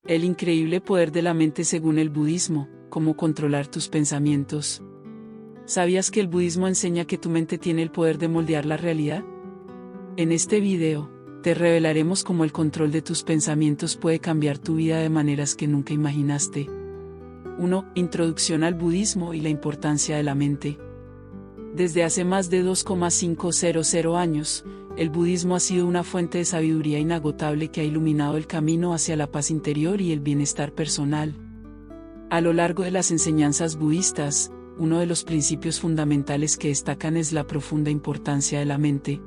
El increíble poder de la mente según el budismo, cómo controlar tus pensamientos. ¿Sabías que el budismo enseña que tu mente tiene el poder de moldear la realidad? En este video, te revelaremos cómo el control de tus pensamientos puede cambiar tu vida de maneras que nunca imaginaste. 1. Introducción al budismo y la importancia de la mente. Desde hace más de 2,500 años, el budismo ha sido una fuente de sabiduría inagotable que ha iluminado el camino hacia la paz interior y el bienestar personal. A lo largo de las enseñanzas budistas, uno de los principios fundamentales que destacan es la profunda importancia de la mente.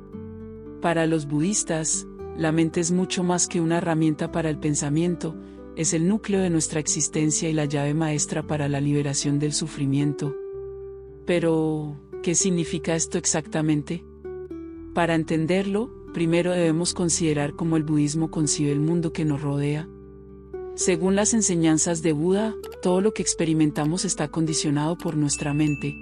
Para los budistas, la mente es mucho más que una herramienta para el pensamiento, es el núcleo de nuestra existencia y la llave maestra para la liberación del sufrimiento. Pero, ¿qué significa esto exactamente? Para entenderlo, primero debemos considerar cómo el budismo concibe el mundo que nos rodea. Según las enseñanzas de Buda, todo lo que experimentamos está condicionado por nuestra mente.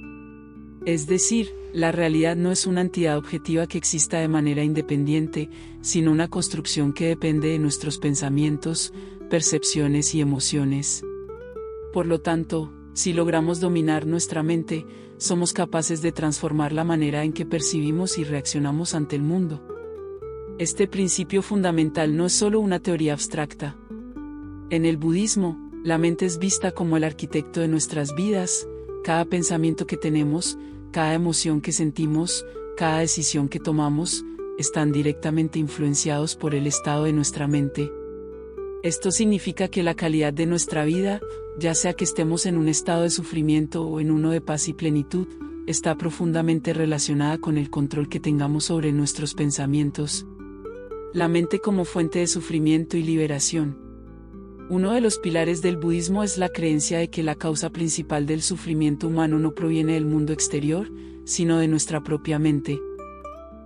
Es decir, la realidad no es una entidad objetiva que exista de manera independiente, sino una construcción que depende de nuestros pensamientos, percepciones y emociones. Por lo tanto, si logramos dominar nuestra mente, somos capaces de transformar la manera en que percibimos y reaccionamos ante el mundo. Este principio fundamental no es solo una teoría abstracta. En el budismo, la mente es vista como el arquitecto de nuestras vidas. Cada pensamiento que tenemos, cada emoción que sentimos, cada decisión que tomamos, están directamente influenciados por el estado de nuestra mente. Esto significa que la calidad de nuestra vida, ya sea que estemos en un estado de sufrimiento o en uno de paz y plenitud, está profundamente relacionada con el control que tengamos sobre nuestros pensamientos. La mente como fuente de sufrimiento y liberación. Uno de los pilares del budismo es la creencia de que la causa principal del sufrimiento humano no proviene del mundo exterior, sino de nuestra propia mente.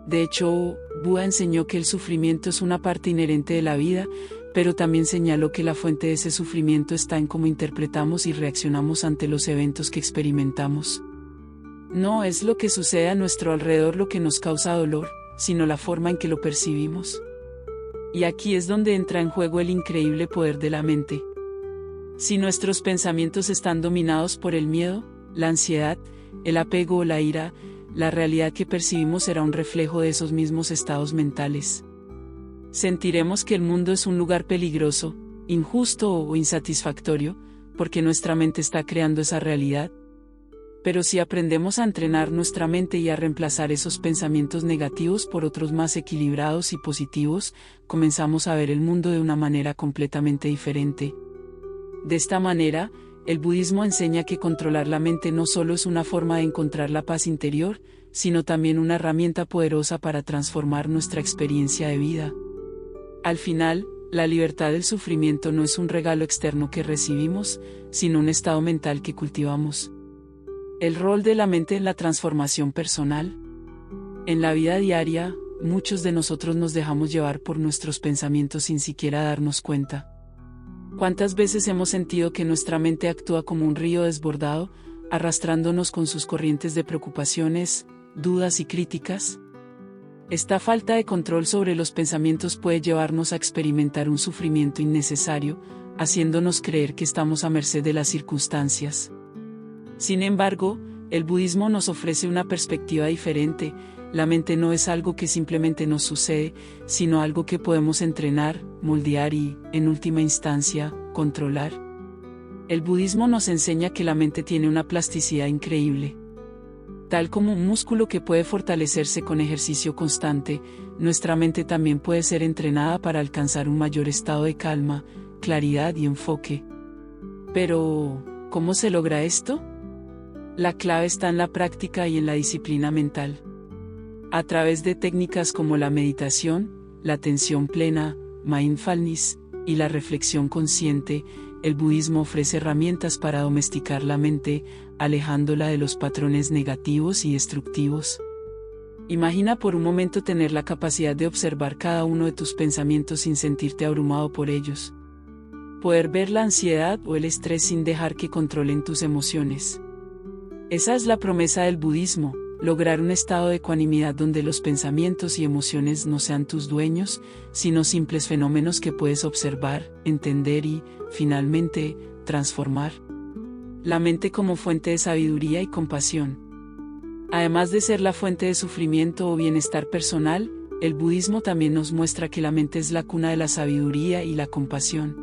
De hecho, Buda enseñó que el sufrimiento es una parte inherente de la vida, pero también señaló que la fuente de ese sufrimiento está en cómo interpretamos y reaccionamos ante los eventos que experimentamos. No es lo que sucede a nuestro alrededor lo que nos causa dolor, sino la forma en que lo percibimos. Y aquí es donde entra en juego el increíble poder de la mente. Si nuestros pensamientos están dominados por el miedo, la ansiedad, el apego o la ira, la realidad que percibimos será un reflejo de esos mismos estados mentales. Sentiremos que el mundo es un lugar peligroso, injusto o insatisfactorio, porque nuestra mente está creando esa realidad. Pero si aprendemos a entrenar nuestra mente y a reemplazar esos pensamientos negativos por otros más equilibrados y positivos, comenzamos a ver el mundo de una manera completamente diferente. De esta manera, el budismo enseña que controlar la mente no solo es una forma de encontrar la paz interior, sino también una herramienta poderosa para transformar nuestra experiencia de vida. Al final, la libertad del sufrimiento no es un regalo externo que recibimos, sino un estado mental que cultivamos. El rol de la mente en la transformación personal. En la vida diaria, muchos de nosotros nos dejamos llevar por nuestros pensamientos sin siquiera darnos cuenta. ¿Cuántas veces hemos sentido que nuestra mente actúa como un río desbordado, arrastrándonos con sus corrientes de preocupaciones, dudas y críticas? Esta falta de control sobre los pensamientos puede llevarnos a experimentar un sufrimiento innecesario, haciéndonos creer que estamos a merced de las circunstancias. Sin embargo, el budismo nos ofrece una perspectiva diferente. La mente no es algo que simplemente nos sucede, sino algo que podemos entrenar, moldear y, en última instancia, controlar. El budismo nos enseña que la mente tiene una plasticidad increíble. Tal como un músculo que puede fortalecerse con ejercicio constante, nuestra mente también puede ser entrenada para alcanzar un mayor estado de calma, claridad y enfoque. Pero, ¿cómo se logra esto? La clave está en la práctica y en la disciplina mental. A través de técnicas como la meditación, la atención plena, mindfulness, y la reflexión consciente, el budismo ofrece herramientas para domesticar la mente, alejándola de los patrones negativos y destructivos. Imagina por un momento tener la capacidad de observar cada uno de tus pensamientos sin sentirte abrumado por ellos. Poder ver la ansiedad o el estrés sin dejar que controlen tus emociones. Esa es la promesa del budismo, lograr un estado de ecuanimidad donde los pensamientos y emociones no sean tus dueños, sino simples fenómenos que puedes observar, entender y, finalmente, transformar. La mente como fuente de sabiduría y compasión. Además de ser la fuente de sufrimiento o bienestar personal, el budismo también nos muestra que la mente es la cuna de la sabiduría y la compasión.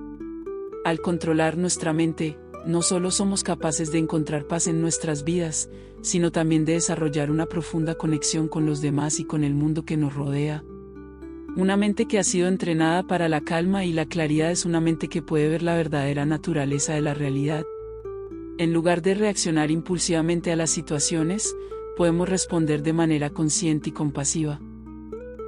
Al controlar nuestra mente, no solo somos capaces de encontrar paz en nuestras vidas, sino también de desarrollar una profunda conexión con los demás y con el mundo que nos rodea. Una mente que ha sido entrenada para la calma y la claridad es una mente que puede ver la verdadera naturaleza de la realidad. En lugar de reaccionar impulsivamente a las situaciones, podemos responder de manera consciente y compasiva.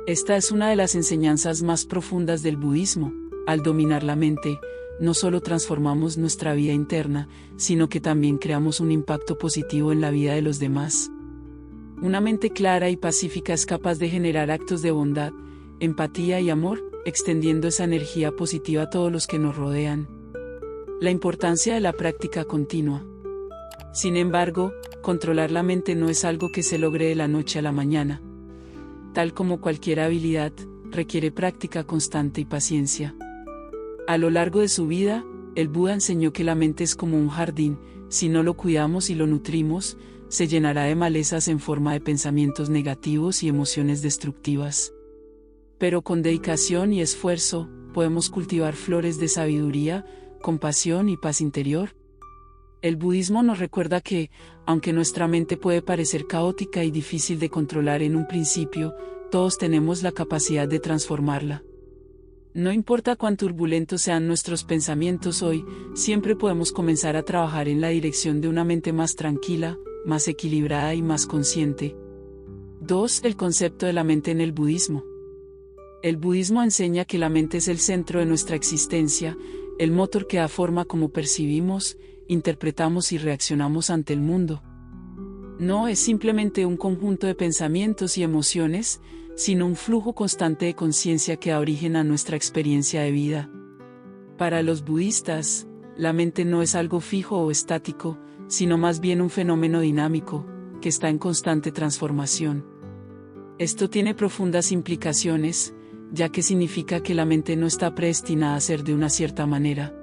Esta es una de las enseñanzas más profundas del budismo. Al dominar la mente, no solo transformamos nuestra vida interna, sino que también creamos un impacto positivo en la vida de los demás. Una mente clara y pacífica es capaz de generar actos de bondad, empatía y amor, extendiendo esa energía positiva a todos los que nos rodean. La importancia de la práctica continua. Sin embargo, controlar la mente no es algo que se logre de la noche a la mañana. Tal como cualquier habilidad, requiere práctica constante y paciencia. A lo largo de su vida, el Buda enseñó que la mente es como un jardín, si no lo cuidamos y lo nutrimos, se llenará de malezas en forma de pensamientos negativos y emociones destructivas. Pero con dedicación y esfuerzo, podemos cultivar flores de sabiduría, compasión y paz interior. El budismo nos recuerda que, aunque nuestra mente puede parecer caótica y difícil de controlar en un principio, todos tenemos la capacidad de transformarla. No importa cuán turbulentos sean nuestros pensamientos hoy, siempre podemos comenzar a trabajar en la dirección de una mente más tranquila, más equilibrada y más consciente. 2. El concepto de la mente en el budismo. El budismo enseña que la mente es el centro de nuestra existencia, el motor que da forma como percibimos, interpretamos y reaccionamos ante el mundo. No es simplemente un conjunto de pensamientos y emociones, sino un flujo constante de conciencia que da origen a nuestra experiencia de vida. Para los budistas, la mente no es algo fijo o estático, sino más bien un fenómeno dinámico, que está en constante transformación. Esto tiene profundas implicaciones, ya que significa que la mente no está predestinada a ser de una cierta manera.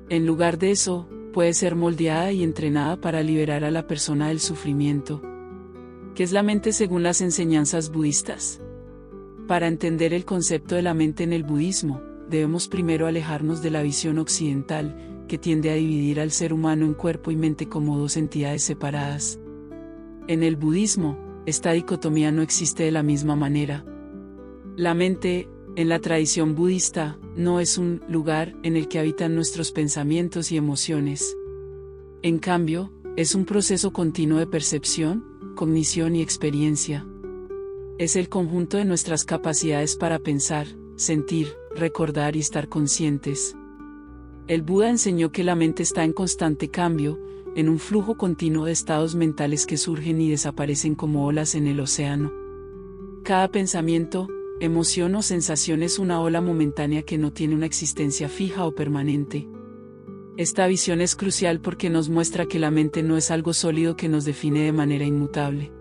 En lugar de eso, puede ser moldeada y entrenada para liberar a la persona del sufrimiento. ¿Qué es la mente según las enseñanzas budistas? Para entender el concepto de la mente en el budismo, debemos primero alejarnos de la visión occidental, que tiende a dividir al ser humano en cuerpo y mente como dos entidades separadas. En el budismo, esta dicotomía no existe de la misma manera. La mente, en la tradición budista, no es un lugar en el que habitan nuestros pensamientos y emociones. En cambio, es un proceso continuo de percepción, cognición y experiencia. Es el conjunto de nuestras capacidades para pensar, sentir, recordar y estar conscientes. El Buda enseñó que la mente está en constante cambio, en un flujo continuo de estados mentales que surgen y desaparecen como olas en el océano. Cada pensamiento, emoción o sensación es una ola momentánea que no tiene una existencia fija o permanente. Esta visión es crucial porque nos muestra que la mente no es algo sólido que nos define de manera inmutable.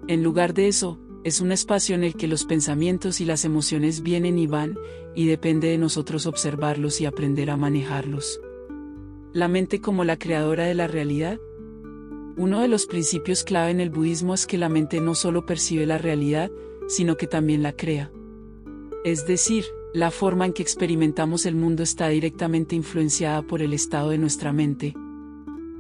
En lugar de eso, es un espacio en el que los pensamientos y las emociones vienen y van, y depende de nosotros observarlos y aprender a manejarlos. La mente como la creadora de la realidad. Uno de los principios clave en el budismo es que la mente no solo percibe la realidad, sino que también la crea. Es decir, la forma en que experimentamos el mundo está directamente influenciada por el estado de nuestra mente.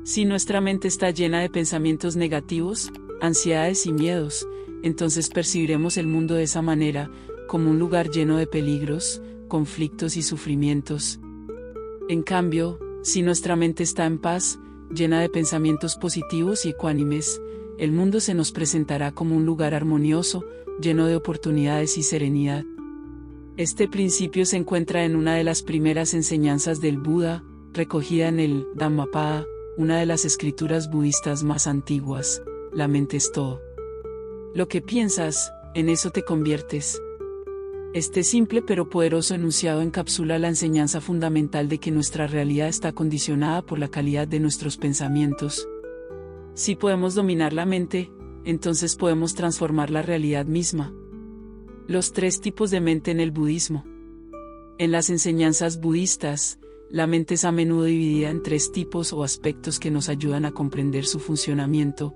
Si nuestra mente está llena de pensamientos negativos, ansiedades y miedos, entonces percibiremos el mundo de esa manera, como un lugar lleno de peligros, conflictos y sufrimientos. En cambio, si nuestra mente está en paz, llena de pensamientos positivos y ecuánimes, el mundo se nos presentará como un lugar armonioso, lleno de oportunidades y serenidad. Este principio se encuentra en una de las primeras enseñanzas del Buda, recogida en el Dhammapada, una de las escrituras budistas más antiguas. La mente es todo. Lo que piensas, en eso te conviertes. Este simple pero poderoso enunciado encapsula la enseñanza fundamental de que nuestra realidad está condicionada por la calidad de nuestros pensamientos. Si podemos dominar la mente, entonces podemos transformar la realidad misma. Los 3 tipos de mente en el budismo. En las enseñanzas budistas, la mente es a menudo dividida en 3 tipos o aspectos que nos ayudan a comprender su funcionamiento.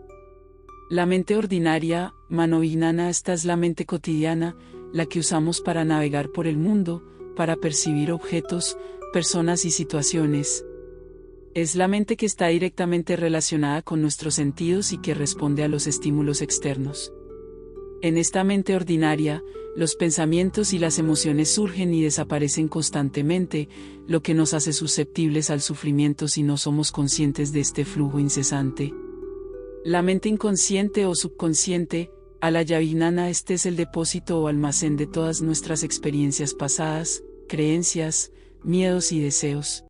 La mente ordinaria, Mano-Vijnana, esta es la mente cotidiana, la que usamos para navegar por el mundo, para percibir objetos, personas y situaciones. Es la mente que está directamente relacionada con nuestros sentidos y que responde a los estímulos externos. En esta mente ordinaria, los pensamientos y las emociones surgen y desaparecen constantemente, lo que nos hace susceptibles al sufrimiento si no somos conscientes de este flujo incesante. La mente inconsciente o subconsciente, Alayavijnana, este es el depósito o almacén de todas nuestras experiencias pasadas, creencias, miedos y deseos.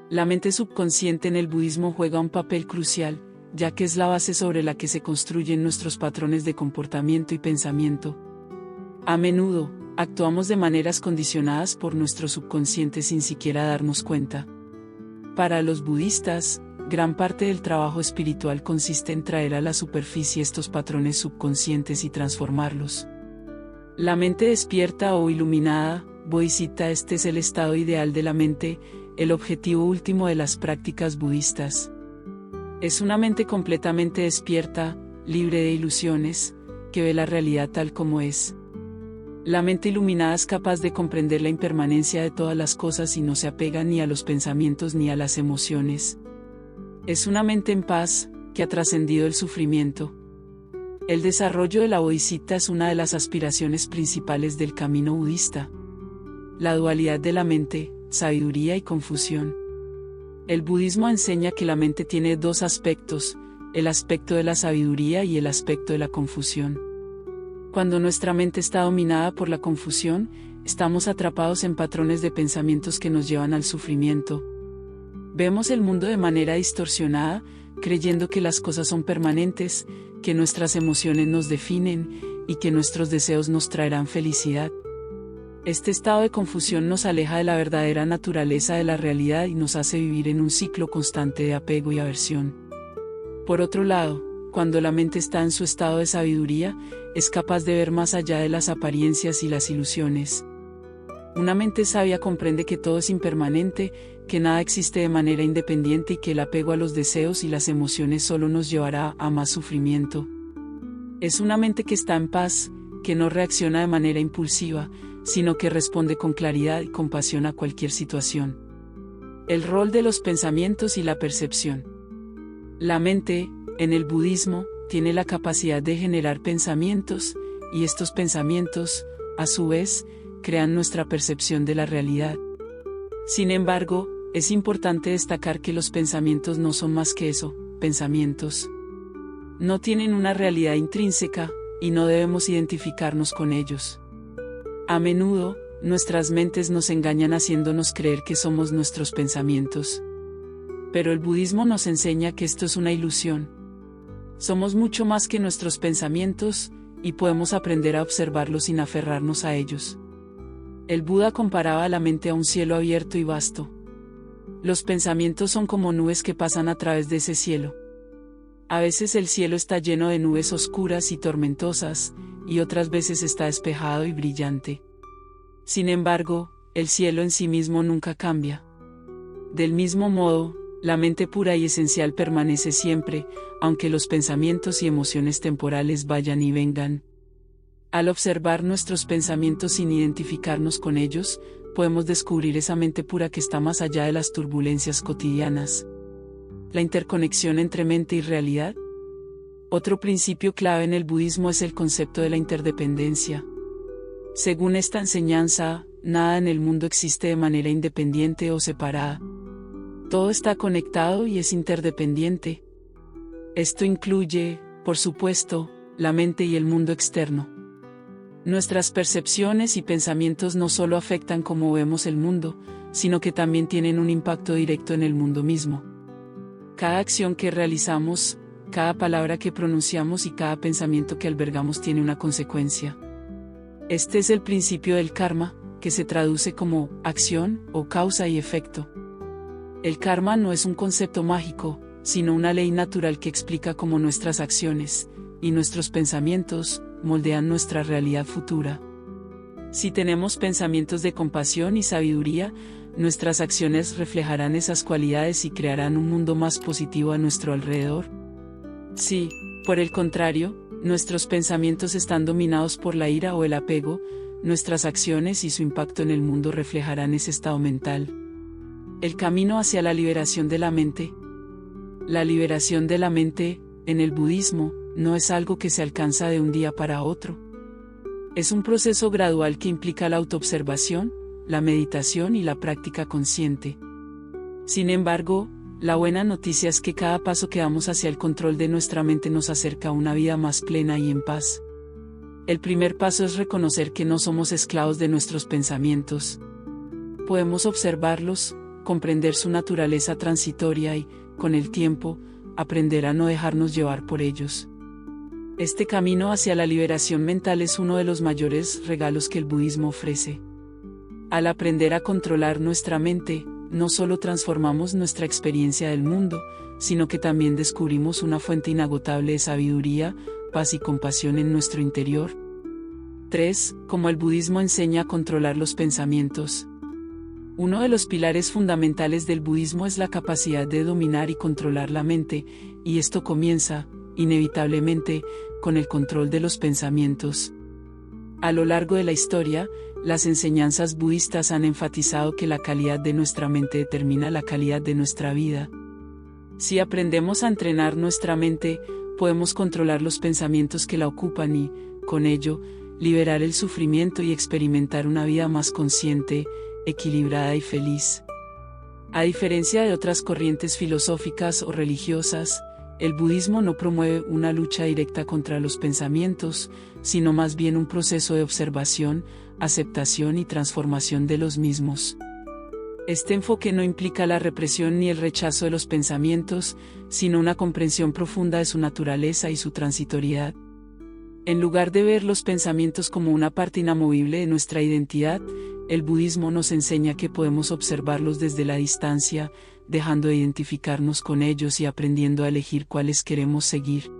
La mente subconsciente en el budismo juega un papel crucial, ya que es la base sobre la que se construyen nuestros patrones de comportamiento y pensamiento. A menudo, actuamos de maneras condicionadas por nuestro subconsciente sin siquiera darnos cuenta. Para los budistas, gran parte del trabajo espiritual consiste en traer a la superficie estos patrones subconscientes y transformarlos. La mente despierta o iluminada, Bodhisattva, este es el estado ideal de la mente, el objetivo último de las prácticas budistas. Es una mente completamente despierta, libre de ilusiones, que ve la realidad tal como es. La mente iluminada es capaz de comprender la impermanencia de todas las cosas y no se apega ni a los pensamientos ni a las emociones. Es una mente en paz, que ha trascendido el sufrimiento. El desarrollo de la Bodhisattva es una de las aspiraciones principales del camino budista. La dualidad de la mente, sabiduría y confusión. El budismo enseña que la mente tiene 2 aspectos, el aspecto de la sabiduría y el aspecto de la confusión. Cuando nuestra mente está dominada por la confusión, estamos atrapados en patrones de pensamientos que nos llevan al sufrimiento. Vemos el mundo de manera distorsionada, creyendo que las cosas son permanentes, que nuestras emociones nos definen, y que nuestros deseos nos traerán felicidad. Este estado de confusión nos aleja de la verdadera naturaleza de la realidad y nos hace vivir en un ciclo constante de apego y aversión. Por otro lado, cuando la mente está en su estado de sabiduría, es capaz de ver más allá de las apariencias y las ilusiones. Una mente sabia comprende que todo es impermanente, que nada existe de manera independiente y que el apego a los deseos y las emociones solo nos llevará a más sufrimiento. Es una mente que está en paz, que no reacciona de manera impulsiva, sino que responde con claridad y compasión a cualquier situación. El rol de los pensamientos y la percepción. La mente, en el budismo, tiene la capacidad de generar pensamientos, y estos pensamientos, a su vez, crean nuestra percepción de la realidad. Sin embargo, es importante destacar que los pensamientos no son más que eso, pensamientos. No tienen una realidad intrínseca, y no debemos identificarnos con ellos. A menudo, nuestras mentes nos engañan haciéndonos creer que somos nuestros pensamientos. Pero el budismo nos enseña que esto es una ilusión. Somos mucho más que nuestros pensamientos, y podemos aprender a observarlos sin aferrarnos a ellos. El Buda comparaba a la mente a un cielo abierto y vasto. Los pensamientos son como nubes que pasan a través de ese cielo. A veces el cielo está lleno de nubes oscuras y tormentosas, y otras veces está despejado y brillante. Sin embargo, el cielo en sí mismo nunca cambia. Del mismo modo, la mente pura y esencial permanece siempre, aunque los pensamientos y emociones temporales vayan y vengan. Al observar nuestros pensamientos sin identificarnos con ellos, podemos descubrir esa mente pura que está más allá de las turbulencias cotidianas. La interconexión entre mente y realidad. Otro principio clave en el budismo es el concepto de la interdependencia. Según esta enseñanza, nada en el mundo existe de manera independiente o separada. Todo está conectado y es interdependiente. Esto incluye, por supuesto, la mente y el mundo externo. Nuestras percepciones y pensamientos no solo afectan cómo vemos el mundo, sino que también tienen un impacto directo en el mundo mismo. Cada acción que realizamos, cada palabra que pronunciamos y cada pensamiento que albergamos tiene una consecuencia. Este es el principio del karma, que se traduce como acción o causa y efecto. El karma no es un concepto mágico, sino una ley natural que explica cómo nuestras acciones, y nuestros pensamientos moldean nuestra realidad futura. Si tenemos pensamientos de compasión y sabiduría, nuestras acciones reflejarán esas cualidades y crearán un mundo más positivo a nuestro alrededor. Si, por el contrario, nuestros pensamientos están dominados por la ira o el apego, nuestras acciones y su impacto en el mundo reflejarán ese estado mental. El camino hacia la liberación de la mente. La liberación de la mente, en el budismo, no es algo que se alcanza de un día para otro. Es un proceso gradual que implica la autoobservación, la meditación y la práctica consciente. Sin embargo, la buena noticia es que cada paso que damos hacia el control de nuestra mente nos acerca a una vida más plena y en paz. El primer paso es reconocer que no somos esclavos de nuestros pensamientos. Podemos observarlos, comprender su naturaleza transitoria y, con el tiempo, aprender a no dejarnos llevar por ellos. Este camino hacia la liberación mental es uno de los mayores regalos que el budismo ofrece. Al aprender a controlar nuestra mente, no solo transformamos nuestra experiencia del mundo, sino que también descubrimos una fuente inagotable de sabiduría, paz y compasión en nuestro interior. 3. Cómo el budismo enseña a controlar los pensamientos. Uno de los pilares fundamentales del budismo es la capacidad de dominar y controlar la mente, y esto comienza, inevitablemente, con el control de los pensamientos. A lo largo de la historia, las enseñanzas budistas han enfatizado que la calidad de nuestra mente determina la calidad de nuestra vida. Si aprendemos a entrenar nuestra mente, podemos controlar los pensamientos que la ocupan y, con ello, liberar el sufrimiento y experimentar una vida más consciente, equilibrada y feliz. A diferencia de otras corrientes filosóficas o religiosas, el budismo no promueve una lucha directa contra los pensamientos, sino más bien un proceso de observación, aceptación y transformación de los mismos. Este enfoque no implica la represión ni el rechazo de los pensamientos, sino una comprensión profunda de su naturaleza y su transitoriedad. En lugar de ver los pensamientos como una parte inamovible de nuestra identidad, el budismo nos enseña que podemos observarlos desde la distancia, dejando de identificarnos con ellos y aprendiendo a elegir cuáles queremos seguir.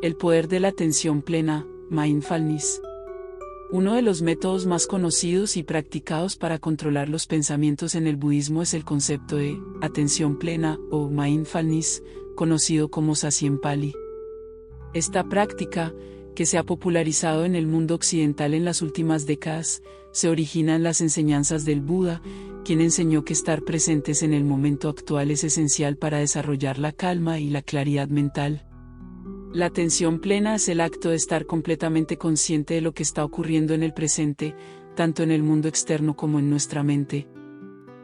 El poder de la atención plena, mindfulness. Uno de los métodos más conocidos y practicados para controlar los pensamientos en el budismo es el concepto de atención plena o mindfulness, conocido como Sati en Pali. Esta práctica, que se ha popularizado en el mundo occidental en las últimas décadas, se origina en las enseñanzas del Buda, quien enseñó que estar presentes en el momento actual es esencial para desarrollar la calma y la claridad mental. La atención plena es el acto de estar completamente consciente de lo que está ocurriendo en el presente, tanto en el mundo externo como en nuestra mente.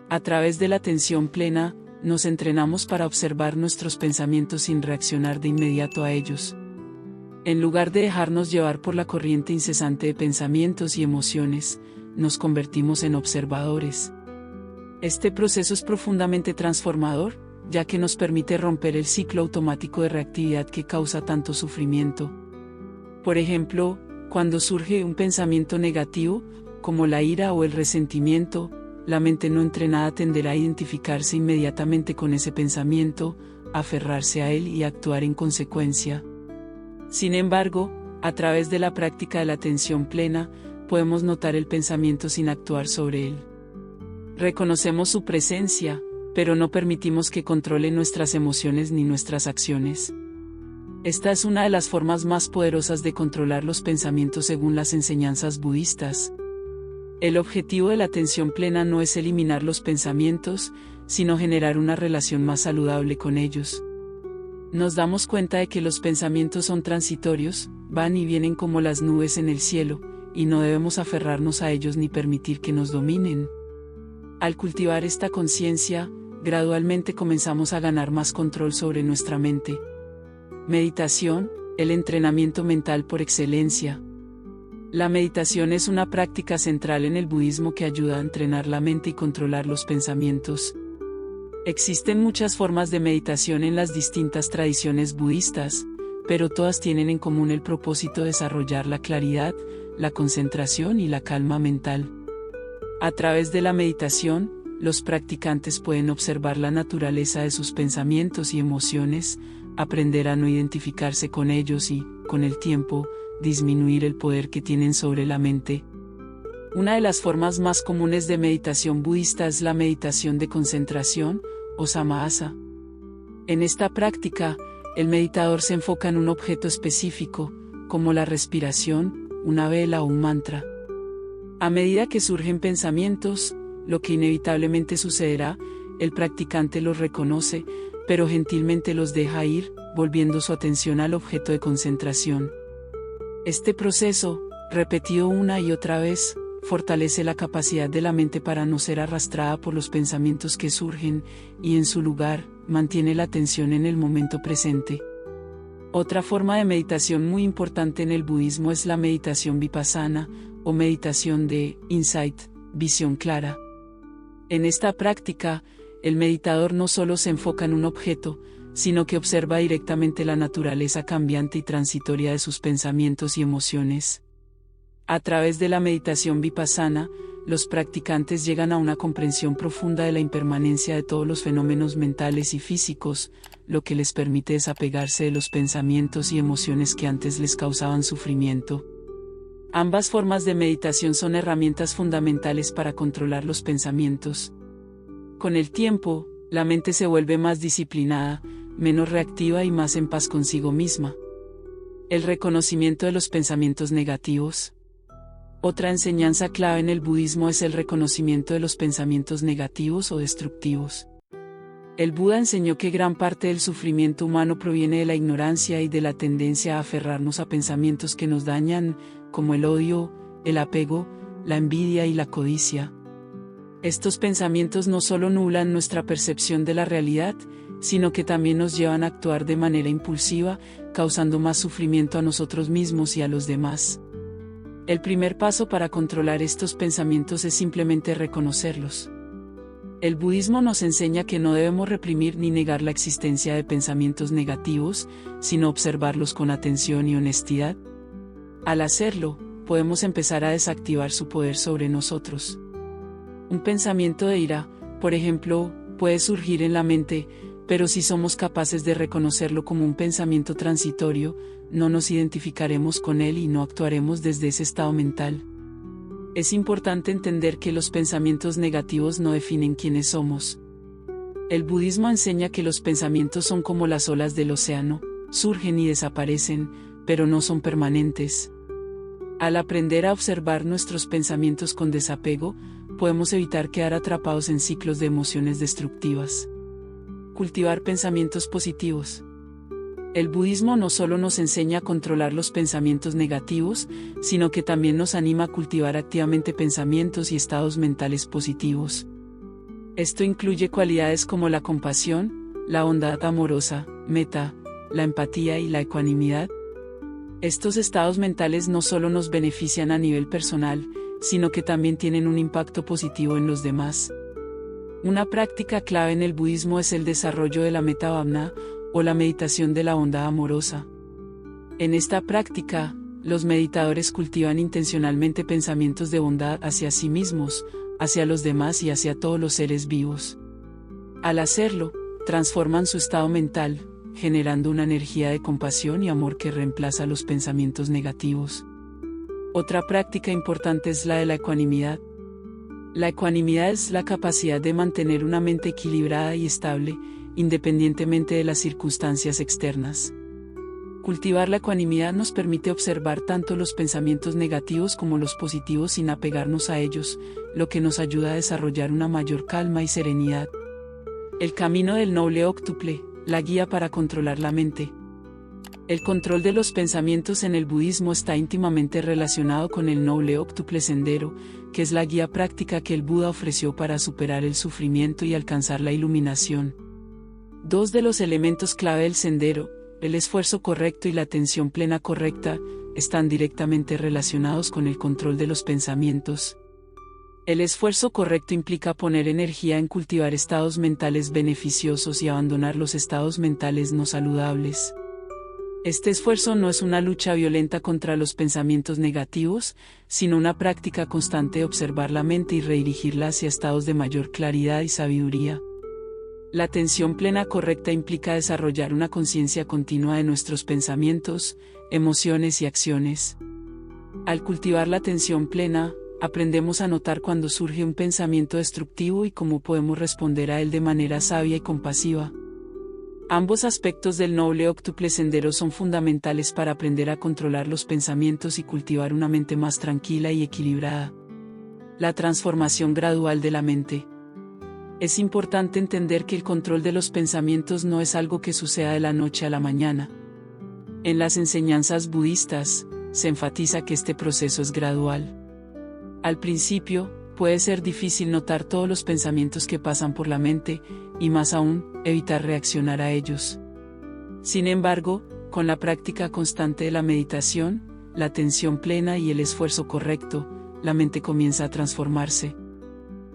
A través de la atención plena, nos entrenamos para observar nuestros pensamientos sin reaccionar de inmediato a ellos. En lugar de dejarnos llevar por la corriente incesante de pensamientos y emociones, nos convertimos en observadores. Este proceso es profundamente transformador, ya que nos permite romper el ciclo automático de reactividad que causa tanto sufrimiento. Por ejemplo, cuando surge un pensamiento negativo, como la ira o el resentimiento, la mente no entrenada tenderá a identificarse inmediatamente con ese pensamiento, aferrarse a él y actuar en consecuencia. Sin embargo, a través de la práctica de la atención plena, podemos notar el pensamiento sin actuar sobre él. Reconocemos su presencia, pero no permitimos que controle nuestras emociones ni nuestras acciones. Esta es una de las formas más poderosas de controlar los pensamientos según las enseñanzas budistas. El objetivo de la atención plena no es eliminar los pensamientos, sino generar una relación más saludable con ellos. Nos damos cuenta de que los pensamientos son transitorios, van y vienen como las nubes en el cielo, y no debemos aferrarnos a ellos ni permitir que nos dominen. Al cultivar esta conciencia, gradualmente comenzamos a ganar más control sobre nuestra mente. Meditación, el entrenamiento mental por excelencia. La meditación es una práctica central en el budismo que ayuda a entrenar la mente y controlar los pensamientos. Existen muchas formas de meditación en las distintas tradiciones budistas, pero todas tienen en común el propósito de desarrollar la claridad, la concentración y la calma mental. A través de la meditación, los practicantes pueden observar la naturaleza de sus pensamientos y emociones, aprender a no identificarse con ellos y, con el tiempo, disminuir el poder que tienen sobre la mente. Una de las formas más comunes de meditación budista es la meditación de concentración, o samadhi. En esta práctica, el meditador se enfoca en un objeto específico, como la respiración, una vela o un mantra. A medida que surgen pensamientos, lo que inevitablemente sucederá, el practicante los reconoce, pero gentilmente los deja ir, volviendo su atención al objeto de concentración. Este proceso, repetido una y otra vez, fortalece la capacidad de la mente para no ser arrastrada por los pensamientos que surgen, y en su lugar, mantiene la atención en el momento presente. Otra forma de meditación muy importante en el budismo es la meditación vipassana, o meditación de insight, visión clara. En esta práctica, el meditador no solo se enfoca en un objeto, sino que observa directamente la naturaleza cambiante y transitoria de sus pensamientos y emociones. A través de la meditación vipassana, los practicantes llegan a una comprensión profunda de la impermanencia de todos los fenómenos mentales y físicos, lo que les permite desapegarse de los pensamientos y emociones que antes les causaban sufrimiento. Ambas formas de meditación son herramientas fundamentales para controlar los pensamientos. Con el tiempo, la mente se vuelve más disciplinada, menos reactiva y más en paz consigo misma. El reconocimiento de los pensamientos negativos. Otra enseñanza clave en el budismo es el reconocimiento de los pensamientos negativos o destructivos. El Buda enseñó que gran parte del sufrimiento humano proviene de la ignorancia y de la tendencia a aferrarnos a pensamientos que nos dañan, como el odio, el apego, la envidia y la codicia. Estos pensamientos no solo nublan nuestra percepción de la realidad, sino que también nos llevan a actuar de manera impulsiva, causando más sufrimiento a nosotros mismos y a los demás. El primer paso para controlar estos pensamientos es simplemente reconocerlos. El budismo nos enseña que no debemos reprimir ni negar la existencia de pensamientos negativos, sino observarlos con atención y honestidad. Al hacerlo, podemos empezar a desactivar su poder sobre nosotros. Un pensamiento de ira, por ejemplo, puede surgir en la mente, pero si somos capaces de reconocerlo como un pensamiento transitorio, no nos identificaremos con él y no actuaremos desde ese estado mental. Es importante entender que los pensamientos negativos no definen quiénes somos. El budismo enseña que los pensamientos son como las olas del océano, surgen y desaparecen, pero no son permanentes. Al aprender a observar nuestros pensamientos con desapego, podemos evitar quedar atrapados en ciclos de emociones destructivas. Cultivar pensamientos positivos. El budismo no solo nos enseña a controlar los pensamientos negativos, sino que también nos anima a cultivar activamente pensamientos y estados mentales positivos. Esto incluye cualidades como la compasión, la bondad amorosa, metta, la empatía y la ecuanimidad. Estos estados mentales no solo nos benefician a nivel personal, sino que también tienen un impacto positivo en los demás. Una práctica clave en el budismo es el desarrollo de la metta bhavana, o la meditación de la bondad amorosa. En esta práctica, los meditadores cultivan intencionalmente pensamientos de bondad hacia sí mismos, hacia los demás y hacia todos los seres vivos. Al hacerlo, transforman su estado mental, generando una energía de compasión y amor que reemplaza los pensamientos negativos. Otra práctica importante es la de la ecuanimidad. La ecuanimidad es la capacidad de mantener una mente equilibrada y estable, independientemente de las circunstancias externas. Cultivar la ecuanimidad nos permite observar tanto los pensamientos negativos como los positivos sin apegarnos a ellos, lo que nos ayuda a desarrollar una mayor calma y serenidad. El camino del noble óctuple, la guía para controlar la mente. El control de los pensamientos en el budismo está íntimamente relacionado con el noble óctuple sendero, que es la guía práctica que el Buda ofreció para superar el sufrimiento y alcanzar la iluminación. Dos de los elementos clave del sendero, el esfuerzo correcto y la atención plena correcta, están directamente relacionados con el control de los pensamientos. El esfuerzo correcto implica poner energía en cultivar estados mentales beneficiosos y abandonar los estados mentales no saludables. Este esfuerzo no es una lucha violenta contra los pensamientos negativos, sino una práctica constante de observar la mente y redirigirla hacia estados de mayor claridad y sabiduría. La atención plena correcta implica desarrollar una conciencia continua de nuestros pensamientos, emociones y acciones. Al cultivar la atención plena, aprendemos a notar cuando surge un pensamiento destructivo y cómo podemos responder a él de manera sabia y compasiva. Ambos aspectos del noble óctuple sendero son fundamentales para aprender a controlar los pensamientos y cultivar una mente más tranquila y equilibrada. La transformación gradual de la mente. Es importante entender que el control de los pensamientos no es algo que suceda de la noche a la mañana. En las enseñanzas budistas, se enfatiza que este proceso es gradual. Al principio, puede ser difícil notar todos los pensamientos que pasan por la mente, y más aún, evitar reaccionar a ellos. Sin embargo, con la práctica constante de la meditación, la atención plena y el esfuerzo correcto, la mente comienza a transformarse.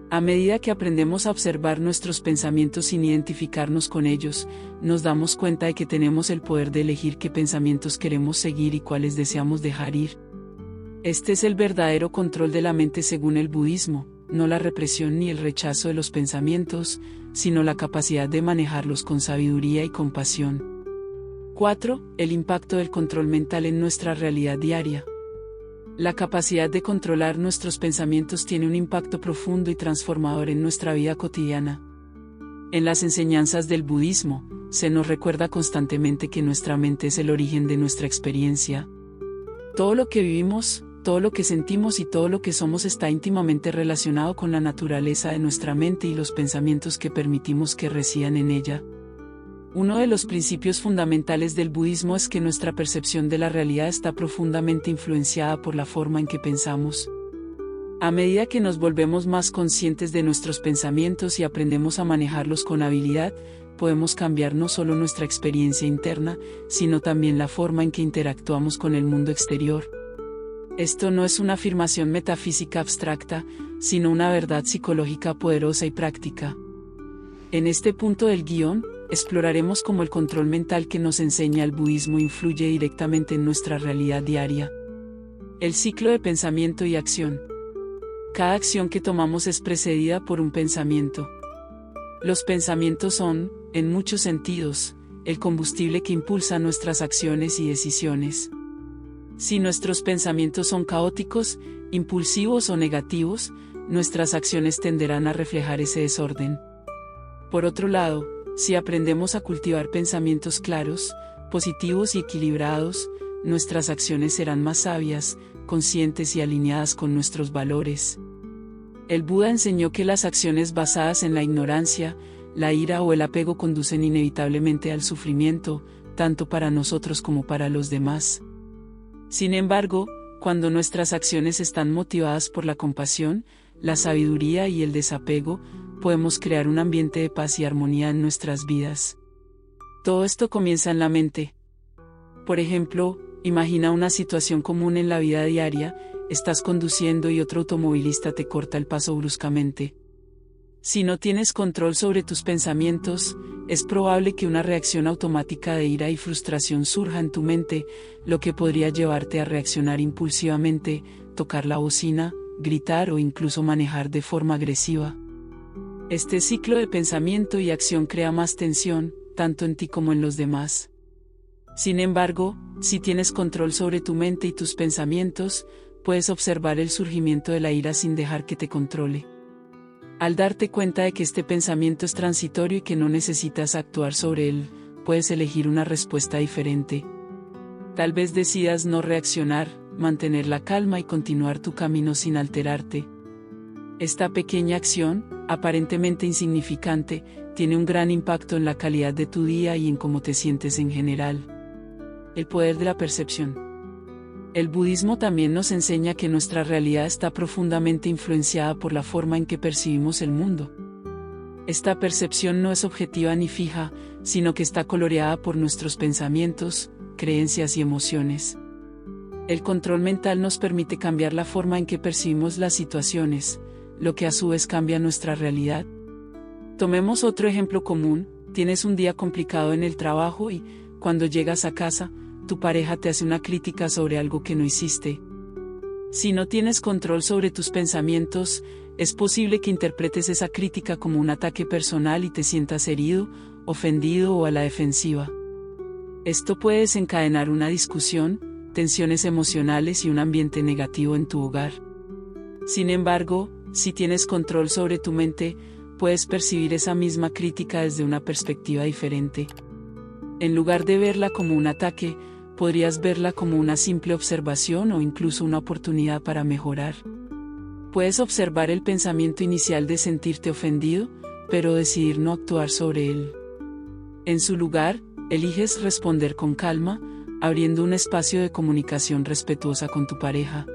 A medida que aprendemos a observar nuestros pensamientos sin identificarnos con ellos, nos damos cuenta de que tenemos el poder de elegir qué pensamientos queremos seguir y cuáles deseamos dejar ir. Este es el verdadero control de la mente según el budismo, no la represión ni el rechazo de los pensamientos, sino la capacidad de manejarlos con sabiduría y compasión. 4. El impacto del control mental en nuestra realidad diaria. La capacidad de controlar nuestros pensamientos tiene un impacto profundo y transformador en nuestra vida cotidiana. En las enseñanzas del budismo, se nos recuerda constantemente que nuestra mente es el origen de nuestra experiencia. Todo lo que vivimos, todo lo que sentimos y todo lo que somos está íntimamente relacionado con la naturaleza de nuestra mente y los pensamientos que permitimos que residan en ella. Uno de los principios fundamentales del budismo es que nuestra percepción de la realidad está profundamente influenciada por la forma en que pensamos. A medida que nos volvemos más conscientes de nuestros pensamientos y aprendemos a manejarlos con habilidad, podemos cambiar no solo nuestra experiencia interna, sino también la forma en que interactuamos con el mundo exterior. Esto no es una afirmación metafísica abstracta, sino una verdad psicológica poderosa y práctica. En este punto del guión, exploraremos cómo el control mental que nos enseña el budismo influye directamente en nuestra realidad diaria. El ciclo de pensamiento y acción. Cada acción que tomamos es precedida por un pensamiento. Los pensamientos son, en muchos sentidos, el combustible que impulsa nuestras acciones y decisiones. Si nuestros pensamientos son caóticos, impulsivos o negativos, nuestras acciones tenderán a reflejar ese desorden. Por otro lado, si aprendemos a cultivar pensamientos claros, positivos y equilibrados, nuestras acciones serán más sabias, conscientes y alineadas con nuestros valores. El Buda enseñó que las acciones basadas en la ignorancia, la ira o el apego conducen inevitablemente al sufrimiento, tanto para nosotros como para los demás. Sin embargo, cuando nuestras acciones están motivadas por la compasión, la sabiduría y el desapego, podemos crear un ambiente de paz y armonía en nuestras vidas. Todo esto comienza en la mente. Por ejemplo, imagina una situación común en la vida diaria: estás conduciendo y otro automovilista te corta el paso bruscamente. Si no tienes control sobre tus pensamientos, es probable que una reacción automática de ira y frustración surja en tu mente, lo que podría llevarte a reaccionar impulsivamente, tocar la bocina, gritar o incluso manejar de forma agresiva. Este ciclo de pensamiento y acción crea más tensión, tanto en ti como en los demás. Sin embargo, si tienes control sobre tu mente y tus pensamientos, puedes observar el surgimiento de la ira sin dejar que te controle. Al darte cuenta de que este pensamiento es transitorio y que no necesitas actuar sobre él, puedes elegir una respuesta diferente. Tal vez decidas no reaccionar, mantener la calma y continuar tu camino sin alterarte. Esta pequeña acción, aparentemente insignificante, tiene un gran impacto en la calidad de tu día y en cómo te sientes en general. El poder de la percepción. El budismo también nos enseña que nuestra realidad está profundamente influenciada por la forma en que percibimos el mundo. Esta percepción no es objetiva ni fija, sino que está coloreada por nuestros pensamientos, creencias y emociones. El control mental nos permite cambiar la forma en que percibimos las situaciones, lo que a su vez cambia nuestra realidad. Tomemos otro ejemplo común: tienes un día complicado en el trabajo y, cuando llegas a casa, tu pareja te hace una crítica sobre algo que no hiciste. Si no tienes control sobre tus pensamientos, es posible que interpretes esa crítica como un ataque personal y te sientas herido, ofendido o a la defensiva. Esto puede desencadenar una discusión, tensiones emocionales y un ambiente negativo en tu hogar. Sin embargo, si tienes control sobre tu mente, puedes percibir esa misma crítica desde una perspectiva diferente. En lugar de verla como un ataque, podrías verla como una simple observación o incluso una oportunidad para mejorar. Puedes observar el pensamiento inicial de sentirte ofendido, pero decidir no actuar sobre él. En su lugar, eliges responder con calma, abriendo un espacio de comunicación respetuosa con tu pareja.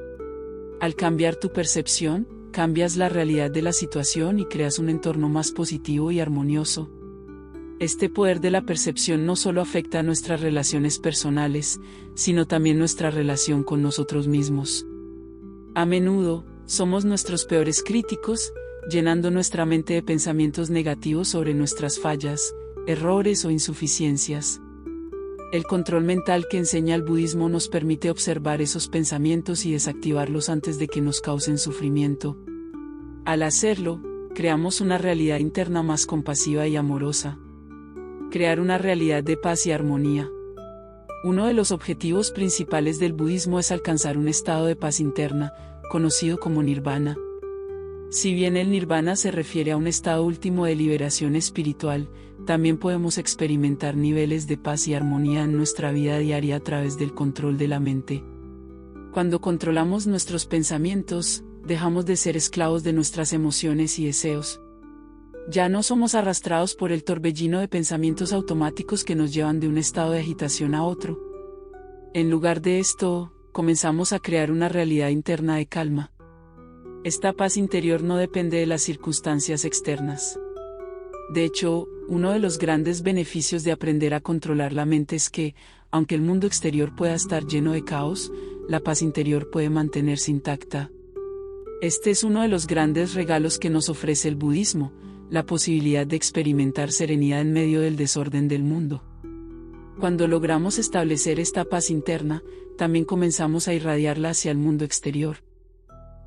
Al cambiar tu percepción, cambias la realidad de la situación y creas un entorno más positivo y armonioso. Este poder de la percepción no solo afecta a nuestras relaciones personales, sino también nuestra relación con nosotros mismos. A menudo, somos nuestros peores críticos, llenando nuestra mente de pensamientos negativos sobre nuestras fallas, errores o insuficiencias. El control mental que enseña el budismo nos permite observar esos pensamientos y desactivarlos antes de que nos causen sufrimiento. Al hacerlo, creamos una realidad interna más compasiva y amorosa. Crear una realidad de paz y armonía. Uno de los objetivos principales del budismo es alcanzar un estado de paz interna, conocido como nirvana. Si bien el nirvana se refiere a un estado último de liberación espiritual, también podemos experimentar niveles de paz y armonía en nuestra vida diaria a través del control de la mente. Cuando controlamos nuestros pensamientos, dejamos de ser esclavos de nuestras emociones y deseos. Ya no somos arrastrados por el torbellino de pensamientos automáticos que nos llevan de un estado de agitación a otro. En lugar de esto, comenzamos a crear una realidad interna de calma. Esta paz interior no depende de las circunstancias externas. De hecho, uno de los grandes beneficios de aprender a controlar la mente es que, aunque el mundo exterior pueda estar lleno de caos, la paz interior puede mantenerse intacta. Este es uno de los grandes regalos que nos ofrece el budismo, la posibilidad de experimentar serenidad en medio del desorden del mundo. Cuando logramos establecer esta paz interna, también comenzamos a irradiarla hacia el mundo exterior.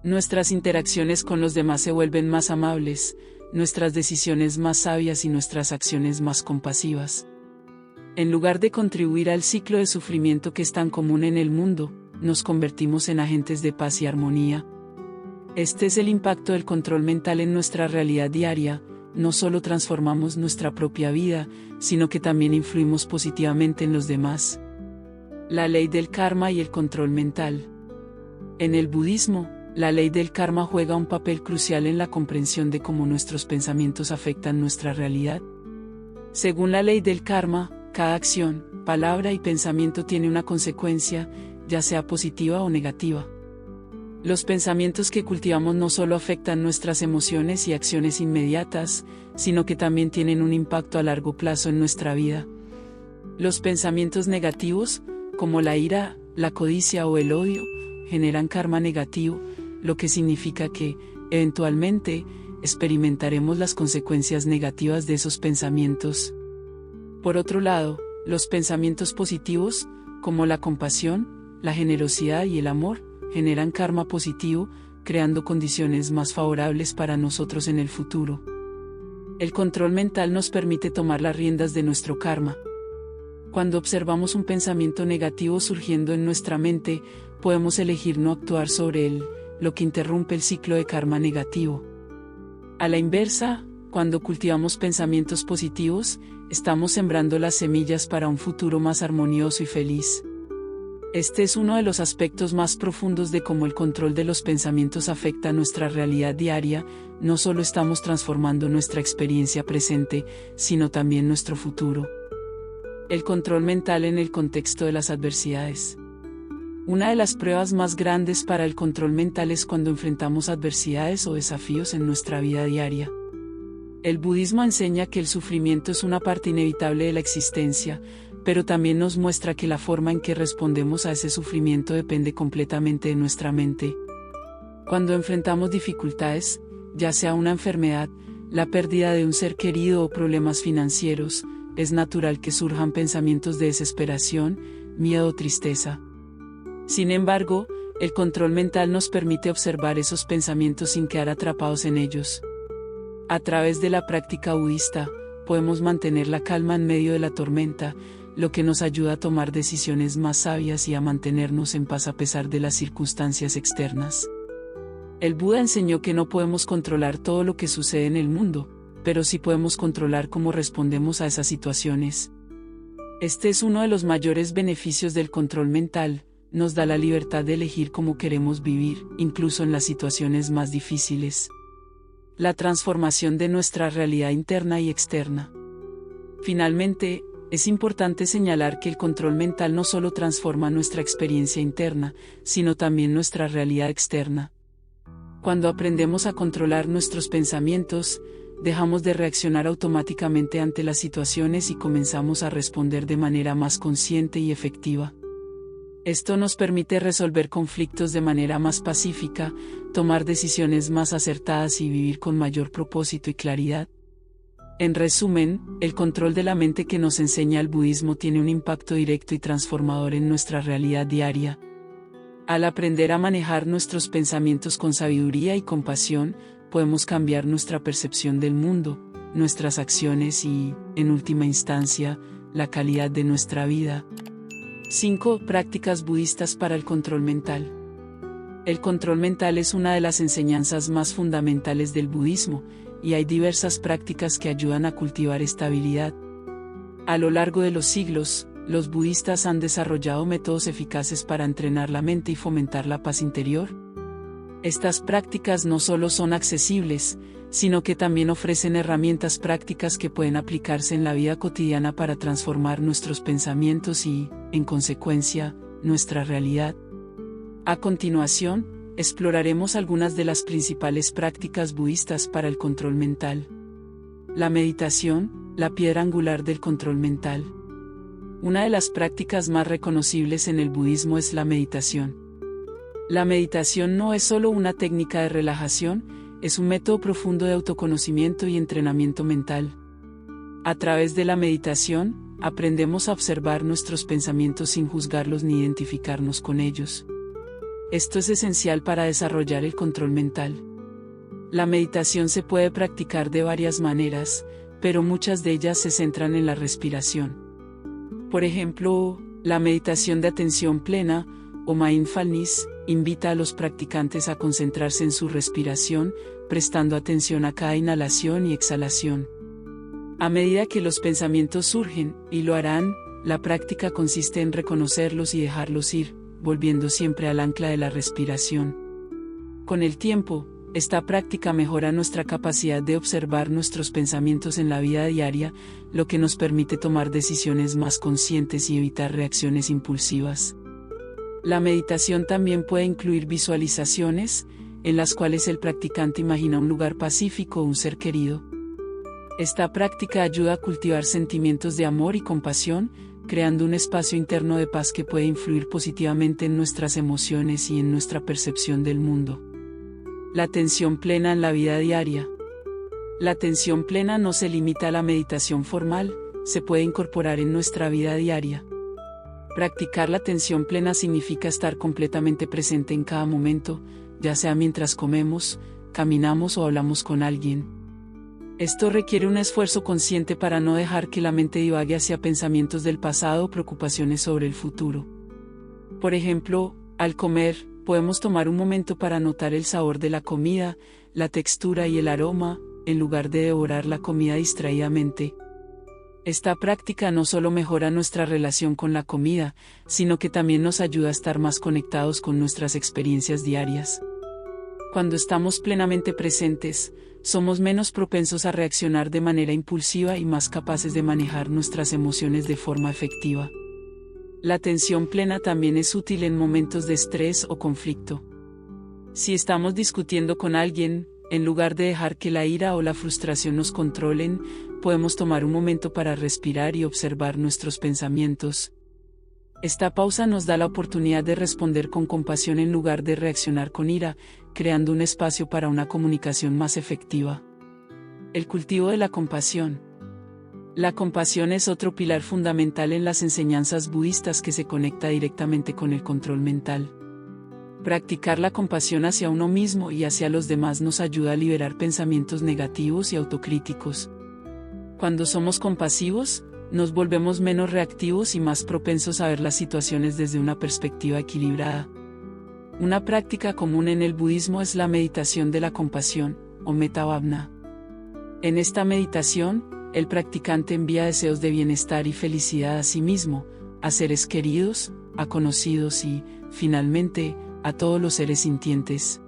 Nuestras interacciones con los demás se vuelven más amables, nuestras decisiones más sabias y nuestras acciones más compasivas. En lugar de contribuir al ciclo de sufrimiento que es tan común en el mundo, nos convertimos en agentes de paz y armonía. Este es el impacto del control mental en nuestra realidad diaria. No solo transformamos nuestra propia vida, sino que también influimos positivamente en los demás. La ley del karma y el control mental. En el budismo, la ley del karma juega un papel crucial en la comprensión de cómo nuestros pensamientos afectan nuestra realidad. Según la ley del karma, cada acción, palabra y pensamiento tiene una consecuencia, ya sea positiva o negativa. Los pensamientos que cultivamos no solo afectan nuestras emociones y acciones inmediatas, sino que también tienen un impacto a largo plazo en nuestra vida. Los pensamientos negativos, como la ira, la codicia o el odio, generan karma negativo, lo que significa que, eventualmente, experimentaremos las consecuencias negativas de esos pensamientos. Por otro lado, los pensamientos positivos, como la compasión, la generosidad y el amor, generan karma positivo, creando condiciones más favorables para nosotros en el futuro. El control mental nos permite tomar las riendas de nuestro karma. Cuando observamos un pensamiento negativo surgiendo en nuestra mente, podemos elegir no actuar sobre él, lo que interrumpe el ciclo de karma negativo. A la inversa, cuando cultivamos pensamientos positivos, estamos sembrando las semillas para un futuro más armonioso y feliz. Este es uno de los aspectos más profundos de cómo el control de los pensamientos afecta nuestra realidad diaria. No solo estamos transformando nuestra experiencia presente, sino también nuestro futuro. El control mental en el contexto de las adversidades. Una de las pruebas más grandes para el control mental es cuando enfrentamos adversidades o desafíos en nuestra vida diaria. El budismo enseña que el sufrimiento es una parte inevitable de la existencia, pero también nos muestra que la forma en que respondemos a ese sufrimiento depende completamente de nuestra mente. Cuando enfrentamos dificultades, ya sea una enfermedad, la pérdida de un ser querido o problemas financieros, es natural que surjan pensamientos de desesperación, miedo o tristeza. Sin embargo, El control mental nos permite observar esos pensamientos sin quedar atrapados en ellos. A través de la práctica budista, podemos mantener la calma en medio de la tormenta, lo que nos ayuda a tomar decisiones más sabias y a mantenernos en paz a pesar de las circunstancias externas. El Buda enseñó que no podemos controlar todo lo que sucede en el mundo, pero sí podemos controlar cómo respondemos a esas situaciones. Este es uno de los mayores beneficios del control mental, nos da la libertad de elegir cómo queremos vivir, incluso en las situaciones más difíciles. La transformación de nuestra realidad interna y externa. Finalmente, es importante señalar que el control mental no solo transforma nuestra experiencia interna, sino también nuestra realidad externa. Cuando aprendemos a controlar nuestros pensamientos, dejamos de reaccionar automáticamente ante las situaciones y comenzamos a responder de manera más consciente y efectiva. Esto nos permite resolver conflictos de manera más pacífica, tomar decisiones más acertadas y vivir con mayor propósito y claridad. En resumen, el control de la mente que nos enseña el budismo tiene un impacto directo y transformador en nuestra realidad diaria. Al aprender a manejar nuestros pensamientos con sabiduría y compasión, podemos cambiar nuestra percepción del mundo, nuestras acciones y, en última instancia, la calidad de nuestra vida. 5. Prácticas budistas para el control mental. El control mental es una de las enseñanzas más fundamentales del budismo, y hay diversas prácticas que ayudan a cultivar esta habilidad. A lo largo de los siglos, los budistas han desarrollado métodos eficaces para entrenar la mente y fomentar la paz interior. Estas prácticas no solo son accesibles, sino que también ofrecen herramientas prácticas que pueden aplicarse en la vida cotidiana para transformar nuestros pensamientos y, en consecuencia, nuestra realidad. A continuación, exploraremos algunas de las principales prácticas budistas para el control mental. La meditación, la piedra angular del control mental. Una de las prácticas más reconocibles en el budismo es la meditación. La meditación no es solo una técnica de relajación, es un método profundo de autoconocimiento y entrenamiento mental. A través de la meditación, aprendemos a observar nuestros pensamientos sin juzgarlos ni identificarnos con ellos. Esto es esencial para desarrollar el control mental. La meditación se puede practicar de varias maneras, pero muchas de ellas se centran en la respiración. Por ejemplo, la meditación de atención plena, o mindfulness, invita a los practicantes a concentrarse en su respiración, prestando atención a cada inhalación y exhalación. A medida que los pensamientos surgen, y lo harán, la práctica consiste en reconocerlos y dejarlos ir, volviendo siempre al ancla de la respiración. Con el tiempo, esta práctica mejora nuestra capacidad de observar nuestros pensamientos en la vida diaria, lo que nos permite tomar decisiones más conscientes y evitar reacciones impulsivas. La meditación también puede incluir visualizaciones, en las cuales el practicante imagina un lugar pacífico o un ser querido. Esta práctica ayuda a cultivar sentimientos de amor y compasión, creando un espacio interno de paz que puede influir positivamente en nuestras emociones y en nuestra percepción del mundo. La atención plena en la vida diaria. La atención plena no se limita a la meditación formal, se puede incorporar en nuestra vida diaria. Practicar la atención plena significa estar completamente presente en cada momento, ya sea mientras comemos, caminamos o hablamos con alguien. Esto requiere un esfuerzo consciente para no dejar que la mente divague hacia pensamientos del pasado o preocupaciones sobre el futuro. Por ejemplo, al comer, podemos tomar un momento para notar el sabor de la comida, la textura y el aroma, en lugar de devorar la comida distraídamente. Esta práctica no solo mejora nuestra relación con la comida, sino que también nos ayuda a estar más conectados con nuestras experiencias diarias. Cuando estamos plenamente presentes, somos menos propensos a reaccionar de manera impulsiva y más capaces de manejar nuestras emociones de forma efectiva. La atención plena también es útil en momentos de estrés o conflicto. Si estamos discutiendo con alguien, en lugar de dejar que la ira o la frustración nos controlen, podemos tomar un momento para respirar y observar nuestros pensamientos. Esta pausa nos da la oportunidad de responder con compasión en lugar de reaccionar con ira, creando un espacio para una comunicación más efectiva. El cultivo de la compasión. La compasión es otro pilar fundamental en las enseñanzas budistas que se conecta directamente con el control mental. Practicar la compasión hacia uno mismo y hacia los demás nos ayuda a liberar pensamientos negativos y autocríticos. Cuando somos compasivos, nos volvemos menos reactivos y más propensos a ver las situaciones desde una perspectiva equilibrada. Una práctica común en el budismo es la meditación de la compasión, o metta bhavana. En esta meditación, el practicante envía deseos de bienestar y felicidad a sí mismo, a seres queridos, a conocidos y, finalmente, a todos los seres sintientes.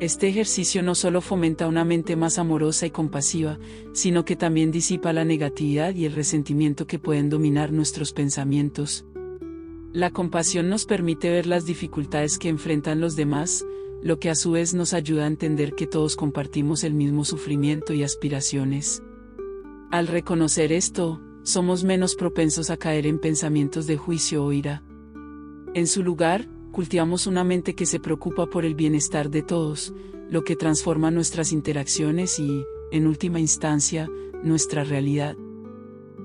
Este ejercicio no solo fomenta una mente más amorosa y compasiva, sino que también disipa la negatividad y el resentimiento que pueden dominar nuestros pensamientos. La compasión nos permite ver las dificultades que enfrentan los demás, lo que a su vez nos ayuda a entender que todos compartimos el mismo sufrimiento y aspiraciones. Al reconocer esto, somos menos propensos a caer en pensamientos de juicio o ira. En su lugar, cultivamos una mente que se preocupa por el bienestar de todos, lo que transforma nuestras interacciones y, en última instancia, nuestra realidad.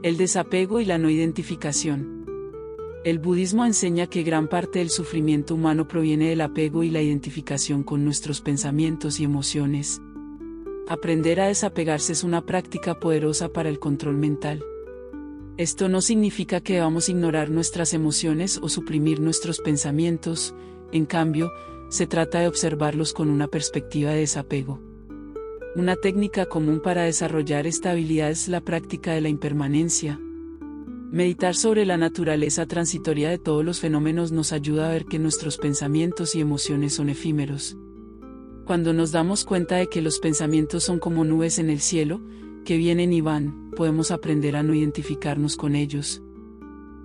El desapego y la no identificación. El budismo enseña que gran parte del sufrimiento humano proviene del apego y la identificación con nuestros pensamientos y emociones. Aprender a desapegarse es una práctica poderosa para el control mental. Esto no significa que debamos ignorar nuestras emociones o suprimir nuestros pensamientos, en cambio, se trata de observarlos con una perspectiva de desapego. Una técnica común para desarrollar esta habilidad es la práctica de la impermanencia. Meditar sobre la naturaleza transitoria de todos los fenómenos nos ayuda a ver que nuestros pensamientos y emociones son efímeros. Cuando nos damos cuenta de que los pensamientos son como nubes en el cielo, que vienen y van, podemos aprender a no identificarnos con ellos.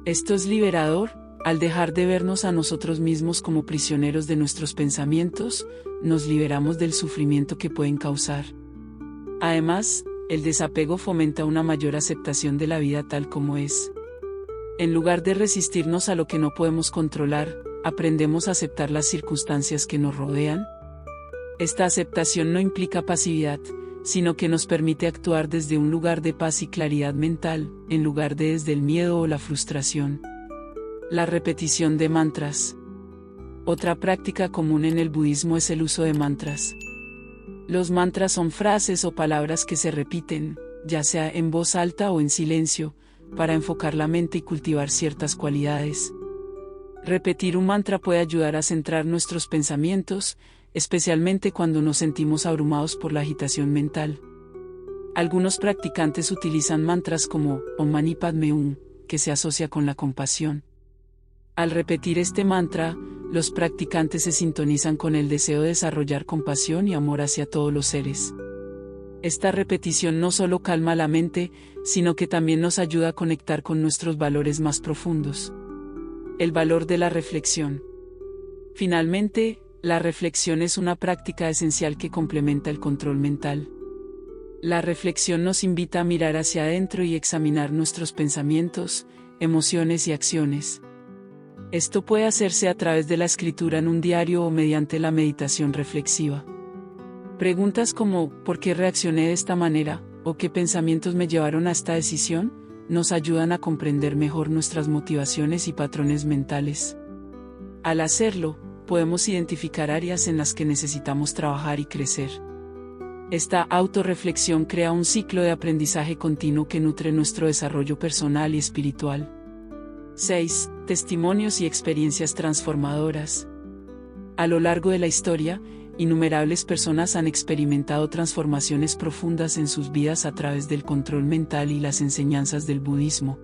Esto es liberador. Al dejar de vernos a nosotros mismos como prisioneros de nuestros pensamientos, nos liberamos del sufrimiento que pueden causar. Además, el desapego fomenta una mayor aceptación de la vida tal como es. En lugar de resistirnos a lo que no podemos controlar, aprendemos a aceptar las circunstancias que nos rodean. Esta aceptación no implica pasividad, sino que nos permite actuar desde un lugar de paz y claridad mental, en lugar de desde el miedo o la frustración. La repetición de mantras. Otra práctica común en el budismo es el uso de mantras. Los mantras son frases o palabras que se repiten, ya sea en voz alta o en silencio, para enfocar la mente y cultivar ciertas cualidades. Repetir un mantra puede ayudar a centrar nuestros pensamientos, especialmente cuando nos sentimos abrumados por la agitación mental. Algunos practicantes utilizan mantras como Om Mani Padme Hum, que se asocia con la compasión. Al repetir este mantra, los practicantes se sintonizan con el deseo de desarrollar compasión y amor hacia todos los seres. Esta repetición no solo calma la mente, sino que también nos ayuda a conectar con nuestros valores más profundos. El valor de la reflexión. Finalmente, la reflexión es una práctica esencial que complementa el control mental. La reflexión nos invita a mirar hacia adentro y examinar nuestros pensamientos, emociones y acciones. Esto puede hacerse a través de la escritura en un diario o mediante la meditación reflexiva. Preguntas como ¿por qué reaccioné de esta manera? ¿O qué pensamientos me llevaron a esta decisión? Nos ayudan a comprender mejor nuestras motivaciones y patrones mentales. Al hacerlo, podemos identificar áreas en las que necesitamos trabajar y crecer. Esta autorreflexión crea un ciclo de aprendizaje continuo que nutre nuestro desarrollo personal y espiritual. 6. Testimonios y experiencias transformadoras. A lo largo de la historia, innumerables personas han experimentado transformaciones profundas en sus vidas a través del control mental y las enseñanzas del budismo.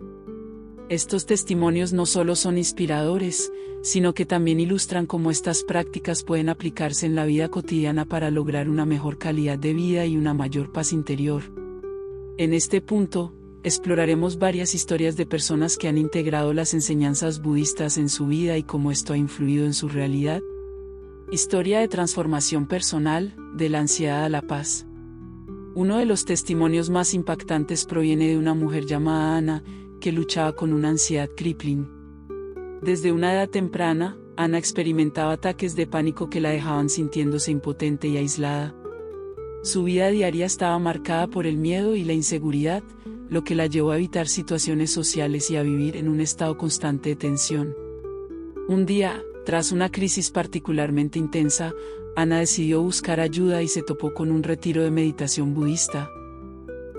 Estos testimonios no solo son inspiradores, sino que también ilustran cómo estas prácticas pueden aplicarse en la vida cotidiana para lograr una mejor calidad de vida y una mayor paz interior. En este punto, exploraremos varias historias de personas que han integrado las enseñanzas budistas en su vida y cómo esto ha influido en su realidad. Historia de transformación personal, de la ansiedad a la paz. Uno de los testimonios más impactantes proviene de una mujer llamada Ana, que luchaba con una ansiedad crippling. Desde una edad temprana, Ana experimentaba ataques de pánico que la dejaban sintiéndose impotente y aislada. Su vida diaria estaba marcada por el miedo y la inseguridad, lo que la llevó a evitar situaciones sociales y a vivir en un estado constante de tensión. Un día, Tras una crisis particularmente intensa, Ana decidió buscar ayuda y se topó con un retiro de meditación budista.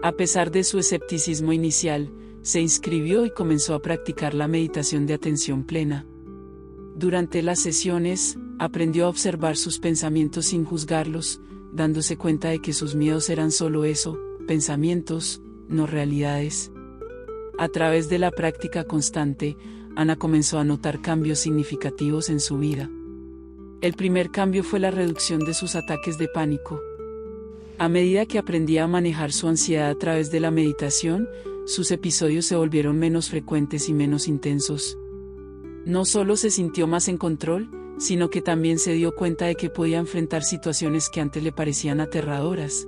A pesar de su escepticismo inicial, se inscribió y comenzó a practicar la meditación de atención plena. Durante las sesiones, aprendió a observar sus pensamientos sin juzgarlos, dándose cuenta de que sus miedos eran solo eso, pensamientos, no realidades. A través de la práctica constante, Ana comenzó a notar cambios significativos en su vida. El primer cambio fue la reducción de sus ataques de pánico. A medida que aprendía a manejar su ansiedad a través de la meditación, sus episodios se volvieron menos frecuentes y menos intensos. No solo se sintió más en control, sino que también se dio cuenta de que podía enfrentar situaciones que antes le parecían aterradoras.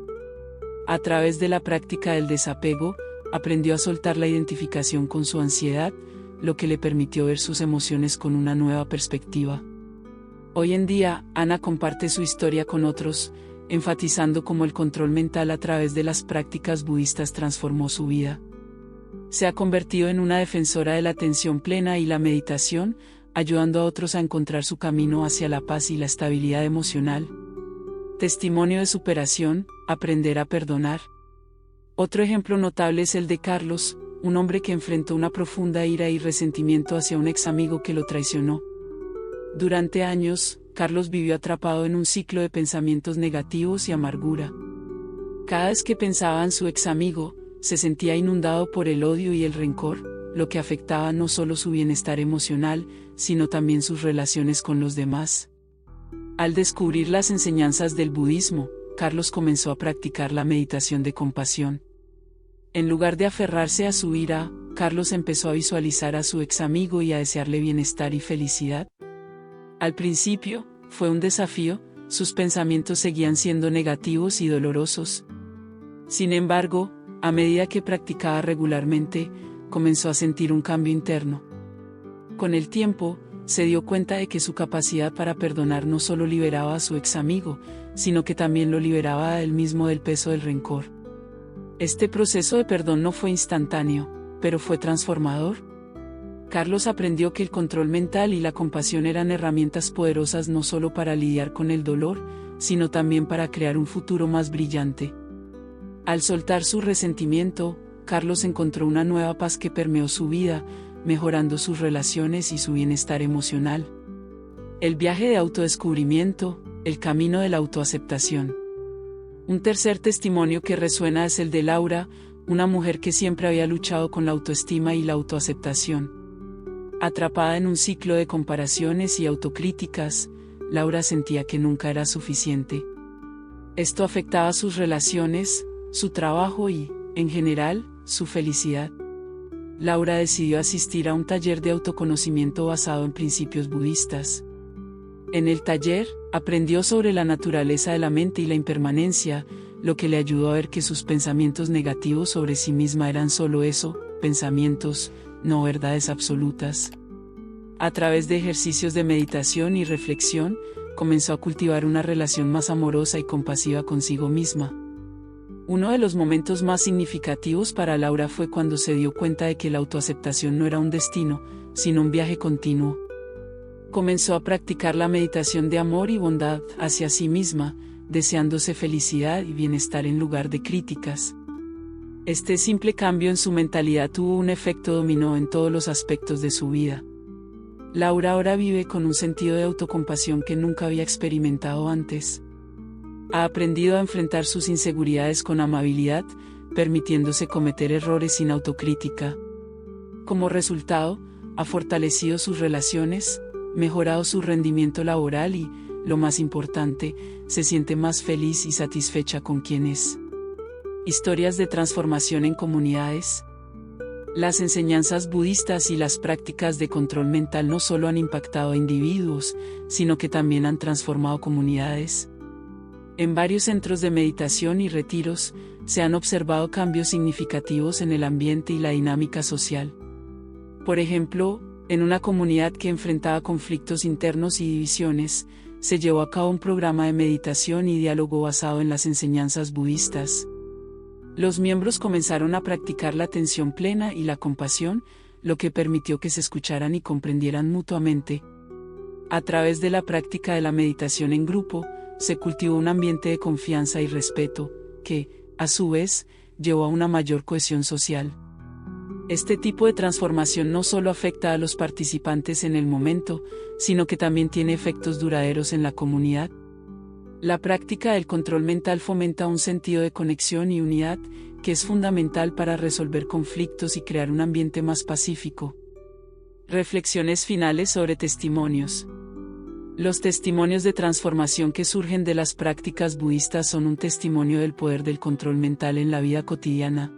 A través de la práctica del desapego, aprendió a soltar la identificación con su ansiedad, lo que le permitió ver sus emociones con una nueva perspectiva. Hoy en día, Ana comparte su historia con otros, enfatizando cómo el control mental a través de las prácticas budistas transformó su vida. Se ha convertido en una defensora de la atención plena y la meditación, ayudando a otros a encontrar su camino hacia la paz y la estabilidad emocional. Testimonio de superación, aprender a perdonar. Otro ejemplo notable es el de Carlos, un hombre que enfrentó una profunda ira y resentimiento hacia un ex amigo que lo traicionó. Durante años, Carlos vivió atrapado en un ciclo de pensamientos negativos y amargura. Cada vez que pensaba en su ex amigo, se sentía inundado por el odio y el rencor, lo que afectaba no solo su bienestar emocional, sino también sus relaciones con los demás. Al descubrir las enseñanzas del budismo, Carlos comenzó a practicar la meditación de compasión. En lugar de aferrarse a su ira, Carlos empezó a visualizar a su ex amigo y a desearle bienestar y felicidad. Al principio, fue un desafío, sus pensamientos seguían siendo negativos y dolorosos. Sin embargo, a medida que practicaba regularmente, comenzó a sentir un cambio interno. Con el tiempo, se dio cuenta de que su capacidad para perdonar no solo liberaba a su ex amigo, sino que también lo liberaba a él mismo del peso del rencor. Este proceso de perdón no fue instantáneo, pero fue transformador. Carlos aprendió que el control mental y la compasión eran herramientas poderosas no solo para lidiar con el dolor, sino también para crear un futuro más brillante. Al soltar su resentimiento, Carlos encontró una nueva paz que permeó su vida, mejorando sus relaciones y su bienestar emocional. El viaje de autodescubrimiento, el camino de la autoaceptación. Un tercer testimonio que resuena es el de Laura, una mujer que siempre había luchado con la autoestima y la autoaceptación. Atrapada en un ciclo de comparaciones y autocríticas, Laura sentía que nunca era suficiente. Esto afectaba sus relaciones, su trabajo y, en general, su felicidad. Laura decidió asistir a un taller de autoconocimiento basado en principios budistas. En el taller, aprendió sobre la naturaleza de la mente y la impermanencia, lo que le ayudó a ver que sus pensamientos negativos sobre sí misma eran solo eso, pensamientos, no verdades absolutas. A través de ejercicios de meditación y reflexión, comenzó a cultivar una relación más amorosa y compasiva consigo misma. Uno de los momentos más significativos para Laura fue cuando se dio cuenta de que la autoaceptación no era un destino, sino un viaje continuo. Comenzó a practicar la meditación de amor y bondad hacia sí misma, deseándose felicidad y bienestar en lugar de críticas. Este simple cambio en su mentalidad tuvo un efecto dominó en todos los aspectos de su vida. Laura ahora vive con un sentido de autocompasión que nunca había experimentado antes. Ha aprendido a enfrentar sus inseguridades con amabilidad, permitiéndose cometer errores sin autocrítica. Como resultado, ha fortalecido sus relaciones, mejorado su rendimiento laboral y, lo más importante, se siente más feliz y satisfecha con quien es. Historias de transformación en comunidades. Las enseñanzas budistas y las prácticas de control mental no solo han impactado a individuos, sino que también han transformado comunidades. En varios centros de meditación y retiros, se han observado cambios significativos en el ambiente y la dinámica social. Por ejemplo, en una comunidad que enfrentaba conflictos internos y divisiones, se llevó a cabo un programa de meditación y diálogo basado en las enseñanzas budistas. Los miembros comenzaron a practicar la atención plena y la compasión, lo que permitió que se escucharan y comprendieran mutuamente. A través de la práctica de la meditación en grupo, se cultivó un ambiente de confianza y respeto, que, a su vez, llevó a una mayor cohesión social. Este tipo de transformación no solo afecta a los participantes en el momento, sino que también tiene efectos duraderos en la comunidad. La práctica del control mental fomenta un sentido de conexión y unidad, que es fundamental para resolver conflictos y crear un ambiente más pacífico. Reflexiones finales sobre testimonios. Los testimonios de transformación que surgen de las prácticas budistas son un testimonio del poder del control mental en la vida cotidiana.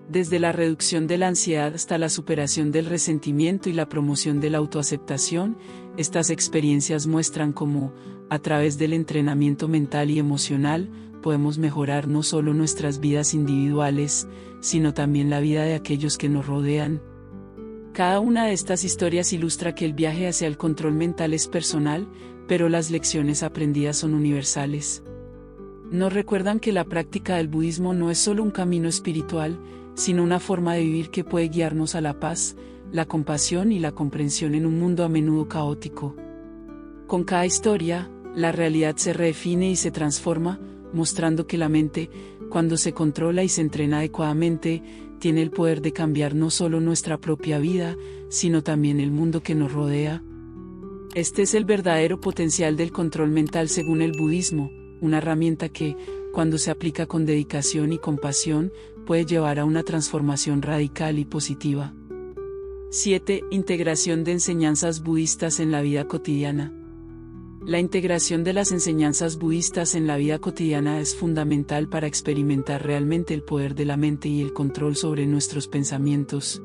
Desde la reducción de la ansiedad hasta la superación del resentimiento y la promoción de la autoaceptación, estas experiencias muestran cómo, a través del entrenamiento mental y emocional, podemos mejorar no solo nuestras vidas individuales, sino también la vida de aquellos que nos rodean. Cada una de estas historias ilustra que el viaje hacia el control mental es personal, pero las lecciones aprendidas son universales. Nos recuerdan que la práctica del budismo no es solo un camino espiritual, sino una forma de vivir que puede guiarnos a la paz, la compasión y la comprensión en un mundo a menudo caótico. Con cada historia, la realidad se redefine y se transforma, mostrando que la mente, cuando se controla y se entrena adecuadamente, tiene el poder de cambiar no solo nuestra propia vida, sino también el mundo que nos rodea. Este es el verdadero potencial del control mental según el budismo, una herramienta que, cuando se aplica con dedicación y compasión, puede llevar a una transformación radical y positiva. 7. Integración de enseñanzas budistas en la vida cotidiana. La integración de las enseñanzas budistas en la vida cotidiana es fundamental para experimentar realmente el poder de la mente y el control sobre nuestros pensamientos.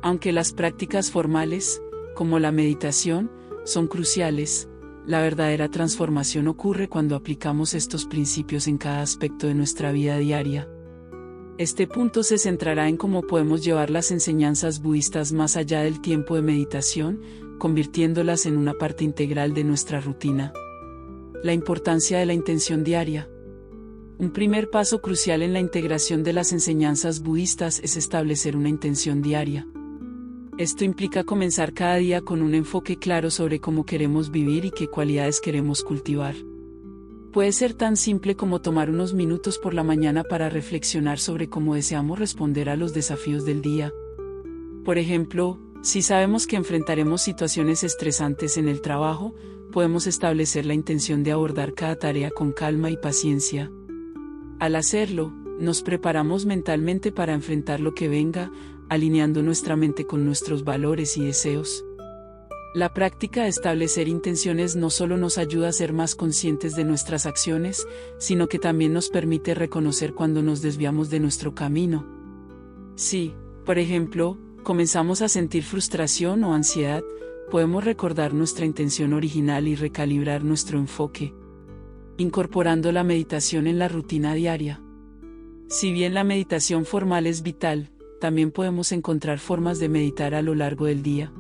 Aunque las prácticas formales, como la meditación, son cruciales, la verdadera transformación ocurre cuando aplicamos estos principios en cada aspecto de nuestra vida diaria. Este punto se centrará en cómo podemos llevar las enseñanzas budistas más allá del tiempo de meditación, convirtiéndolas en una parte integral de nuestra rutina. La importancia de la intención diaria. Un primer paso crucial en la integración de las enseñanzas budistas es establecer una intención diaria. Esto implica comenzar cada día con un enfoque claro sobre cómo queremos vivir y qué cualidades queremos cultivar. Puede ser tan simple como tomar unos minutos por la mañana para reflexionar sobre cómo deseamos responder a los desafíos del día. Por ejemplo, si sabemos que enfrentaremos situaciones estresantes en el trabajo, podemos establecer la intención de abordar cada tarea con calma y paciencia. Al hacerlo, nos preparamos mentalmente para enfrentar lo que venga, alineando nuestra mente con nuestros valores y deseos. La práctica de establecer intenciones no solo nos ayuda a ser más conscientes de nuestras acciones, sino que también nos permite reconocer cuando nos desviamos de nuestro camino. Si, por ejemplo, comenzamos a sentir frustración o ansiedad, podemos recordar nuestra intención original y recalibrar nuestro enfoque, incorporando la meditación en la rutina diaria. Si bien la meditación formal es vital, también podemos encontrar formas de meditar a lo largo del día.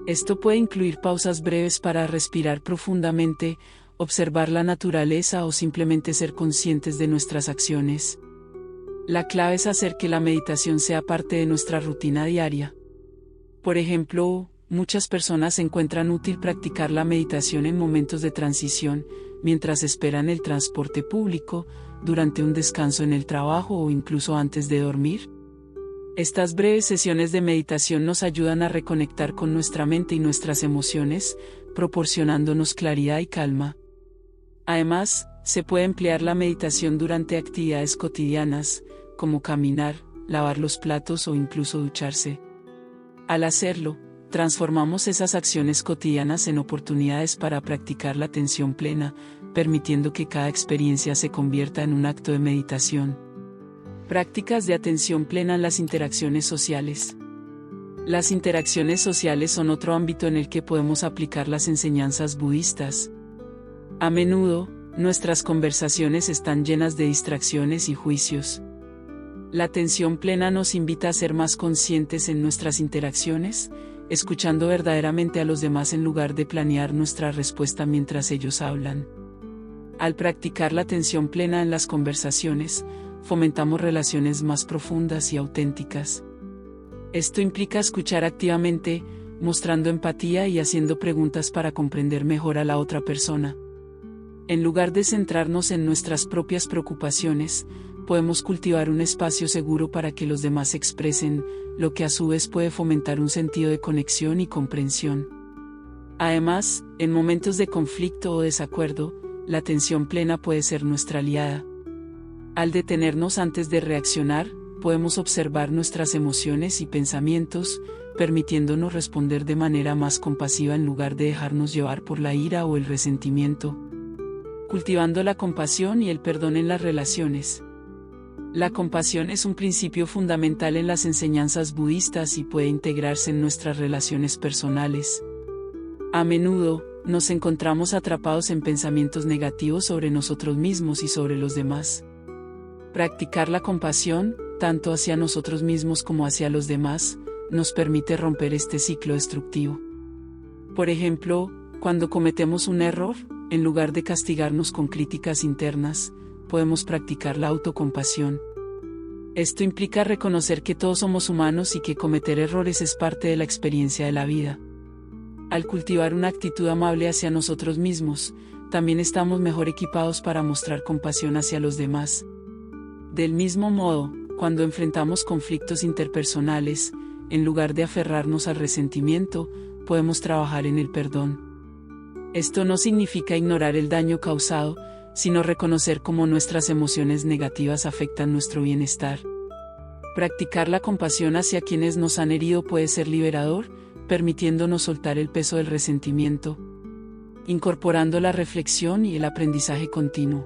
Esto puede incluir pausas breves para respirar profundamente, observar la naturaleza o simplemente ser conscientes de nuestras acciones. La clave es hacer que la meditación sea parte de nuestra rutina diaria. Por ejemplo, muchas personas encuentran útil practicar la meditación en momentos de transición, mientras esperan el transporte público, durante un descanso en el trabajo o incluso antes de dormir. Estas breves sesiones de meditación nos ayudan a reconectar con nuestra mente y nuestras emociones, proporcionándonos claridad y calma. Además, se puede emplear la meditación durante actividades cotidianas, como caminar, lavar los platos o incluso ducharse. Al hacerlo, transformamos esas acciones cotidianas en oportunidades para practicar la atención plena, permitiendo que cada experiencia se convierta en un acto de meditación. Prácticas de atención plena en las interacciones sociales. Las interacciones sociales son otro ámbito en el que podemos aplicar las enseñanzas budistas. A menudo, nuestras conversaciones están llenas de distracciones y juicios. La atención plena nos invita a ser más conscientes en nuestras interacciones, escuchando verdaderamente a los demás en lugar de planear nuestra respuesta mientras ellos hablan. Al practicar la atención plena en las conversaciones, fomentamos relaciones más profundas y auténticas. Esto implica escuchar activamente, mostrando empatía y haciendo preguntas para comprender mejor a la otra persona. En lugar de centrarnos en nuestras propias preocupaciones, podemos cultivar un espacio seguro para que los demás expresen, lo que a su vez puede fomentar un sentido de conexión y comprensión. Además, en momentos de conflicto o desacuerdo, la atención plena puede ser nuestra aliada. Al detenernos antes de reaccionar, podemos observar nuestras emociones y pensamientos, permitiéndonos responder de manera más compasiva en lugar de dejarnos llevar por la ira o el resentimiento. Cultivando la compasión y el perdón en las relaciones. La compasión es un principio fundamental en las enseñanzas budistas y puede integrarse en nuestras relaciones personales. A menudo, nos encontramos atrapados en pensamientos negativos sobre nosotros mismos y sobre los demás. Practicar la compasión, tanto hacia nosotros mismos como hacia los demás, nos permite romper este ciclo destructivo. Por ejemplo, cuando cometemos un error, en lugar de castigarnos con críticas internas, podemos practicar la autocompasión. Esto implica reconocer que todos somos humanos y que cometer errores es parte de la experiencia de la vida. Al cultivar una actitud amable hacia nosotros mismos, también estamos mejor equipados para mostrar compasión hacia los demás. Del mismo modo, cuando enfrentamos conflictos interpersonales, en lugar de aferrarnos al resentimiento, podemos trabajar en el perdón. Esto no significa ignorar el daño causado, sino reconocer cómo nuestras emociones negativas afectan nuestro bienestar. Practicar la compasión hacia quienes nos han herido puede ser liberador, permitiéndonos soltar el peso del resentimiento, incorporando la reflexión y el aprendizaje continuo.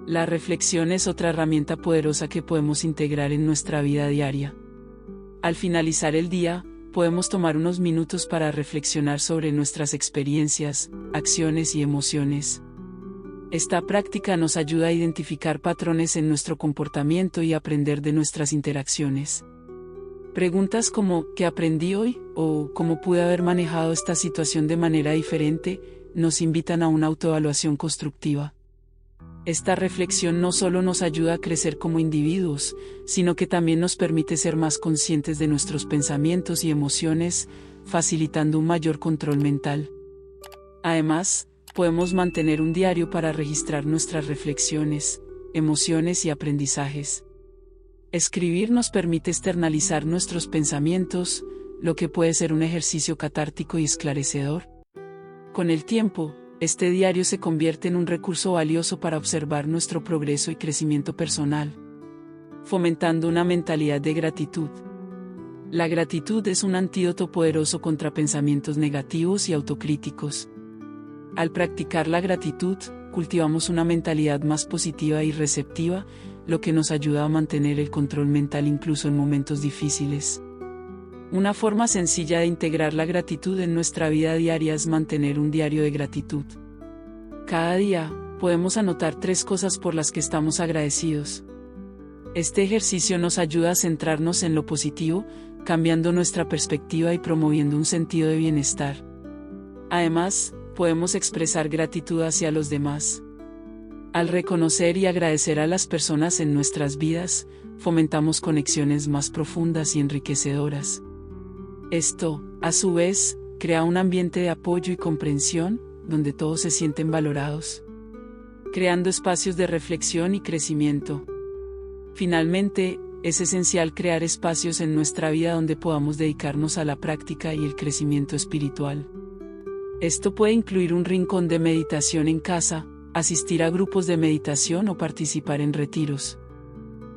La reflexión es otra herramienta poderosa que podemos integrar en nuestra vida diaria. Al finalizar el día, podemos tomar unos minutos para reflexionar sobre nuestras experiencias, acciones y emociones. Esta práctica nos ayuda a identificar patrones en nuestro comportamiento y aprender de nuestras interacciones. Preguntas como ¿qué aprendí hoy? O ¿cómo pude haber manejado esta situación de manera diferente? Nos invitan a una autoevaluación constructiva. Esta reflexión no solo nos ayuda a crecer como individuos, sino que también nos permite ser más conscientes de nuestros pensamientos y emociones, facilitando un mayor control mental. Además, podemos mantener un diario para registrar nuestras reflexiones, emociones y aprendizajes. Escribir nos permite externalizar nuestros pensamientos, lo que puede ser un ejercicio catártico y esclarecedor. Con el tiempo, este diario se convierte en un recurso valioso para observar nuestro progreso y crecimiento personal, fomentando una mentalidad de gratitud. La gratitud es un antídoto poderoso contra pensamientos negativos y autocríticos. Al practicar la gratitud, cultivamos una mentalidad más positiva y receptiva, lo que nos ayuda a mantener el control mental incluso en momentos difíciles. Una forma sencilla de integrar la gratitud en nuestra vida diaria es mantener un diario de gratitud. Cada día, podemos anotar 3 cosas por las que estamos agradecidos. Este ejercicio nos ayuda a centrarnos en lo positivo, cambiando nuestra perspectiva y promoviendo un sentido de bienestar. Además, podemos expresar gratitud hacia los demás. Al reconocer y agradecer a las personas en nuestras vidas, fomentamos conexiones más profundas y enriquecedoras. Esto, a su vez, crea un ambiente de apoyo y comprensión, donde todos se sienten valorados, creando espacios de reflexión y crecimiento. Finalmente, es esencial crear espacios en nuestra vida donde podamos dedicarnos a la práctica y el crecimiento espiritual. Esto puede incluir un rincón de meditación en casa, asistir a grupos de meditación o participar en retiros.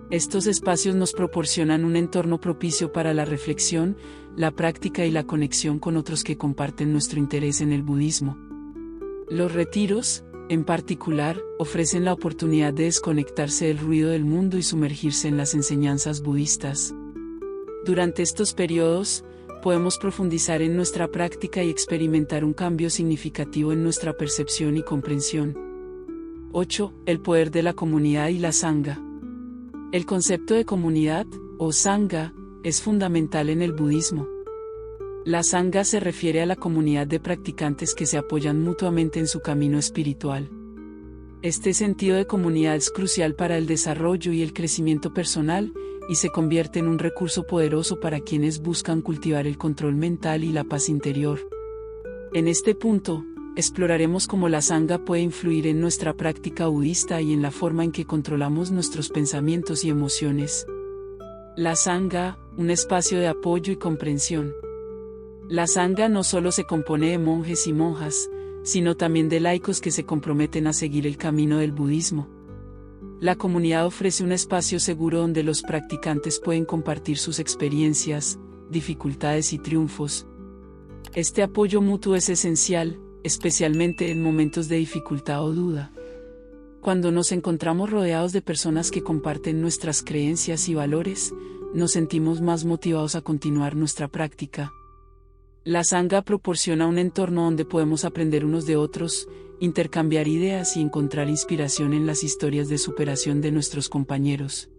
Estos espacios nos proporcionan un entorno propicio para la reflexión, la práctica y la conexión con otros que comparten nuestro interés en el budismo. Los retiros, en particular, ofrecen la oportunidad de desconectarse del ruido del mundo y sumergirse en las enseñanzas budistas. Durante estos periodos, podemos profundizar en nuestra práctica y experimentar un cambio significativo en nuestra percepción y comprensión. 8. El poder de la comunidad y la sangha. El concepto de comunidad, o sangha, es fundamental en el budismo. La sangha se refiere a la comunidad de practicantes que se apoyan mutuamente en su camino espiritual. Este sentido de comunidad es crucial para el desarrollo y el crecimiento personal, y se convierte en un recurso poderoso para quienes buscan cultivar el control mental y la paz interior. En este punto, exploraremos cómo la sangha puede influir en nuestra práctica budista y en la forma en que controlamos nuestros pensamientos y emociones. La sangha, un espacio de apoyo y comprensión. La sangha no solo se compone de monjes y monjas, sino también de laicos que se comprometen a seguir el camino del budismo. La comunidad ofrece un espacio seguro donde los practicantes pueden compartir sus experiencias, dificultades y triunfos. Este apoyo mutuo es esencial, especialmente en momentos de dificultad o duda. Cuando nos encontramos rodeados de personas que comparten nuestras creencias y valores, nos sentimos más motivados a continuar nuestra práctica. La sangha proporciona un entorno donde podemos aprender unos de otros, intercambiar ideas y encontrar inspiración en las historias de superación de nuestros compañeros.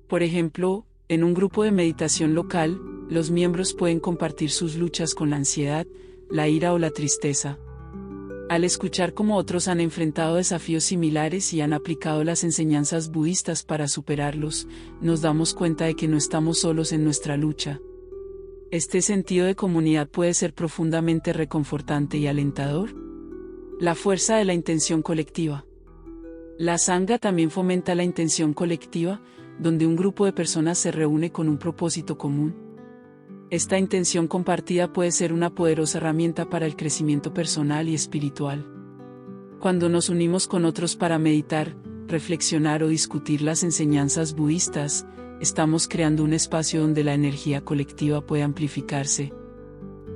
Por ejemplo, en un grupo de meditación local, los miembros pueden compartir sus luchas con la ansiedad, la ira o la tristeza. Al escuchar cómo otros han enfrentado desafíos similares y han aplicado las enseñanzas budistas para superarlos, nos damos cuenta de que no estamos solos en nuestra lucha. Este sentido de comunidad puede ser profundamente reconfortante y alentador. La fuerza de la intención colectiva. La sangha también fomenta la intención colectiva, donde un grupo de personas se reúne con un propósito común. Esta intención compartida puede ser una poderosa herramienta para el crecimiento personal y espiritual. Cuando nos unimos con otros para meditar, reflexionar o discutir las enseñanzas budistas, estamos creando un espacio donde la energía colectiva puede amplificarse.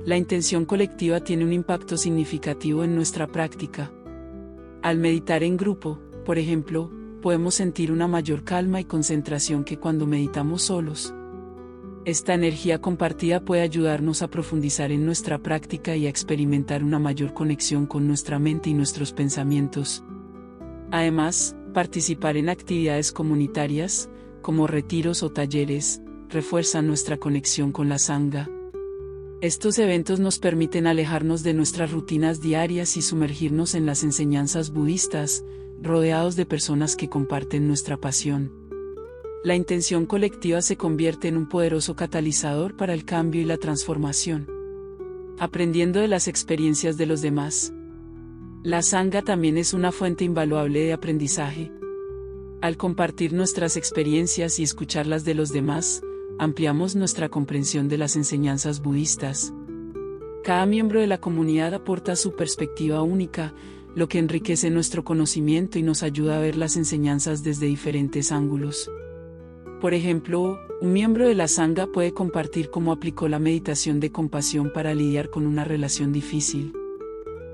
La intención colectiva tiene un impacto significativo en nuestra práctica. Al meditar en grupo, por ejemplo, podemos sentir una mayor calma y concentración que cuando meditamos solos. Esta energía compartida puede ayudarnos a profundizar en nuestra práctica y a experimentar una mayor conexión con nuestra mente y nuestros pensamientos. Además, participar en actividades comunitarias, como retiros o talleres, refuerza nuestra conexión con la sangha. Estos eventos nos permiten alejarnos de nuestras rutinas diarias y sumergirnos en las enseñanzas budistas, rodeados de personas que comparten nuestra pasión. La intención colectiva se convierte en un poderoso catalizador para el cambio y la transformación. Aprendiendo de las experiencias de los demás. La sangha también es una fuente invaluable de aprendizaje. Al compartir nuestras experiencias y escucharlas de los demás, ampliamos nuestra comprensión de las enseñanzas budistas. Cada miembro de la comunidad aporta su perspectiva única, lo que enriquece nuestro conocimiento y nos ayuda a ver las enseñanzas desde diferentes ángulos. Por ejemplo, un miembro de la sangha puede compartir cómo aplicó la meditación de compasión para lidiar con una relación difícil.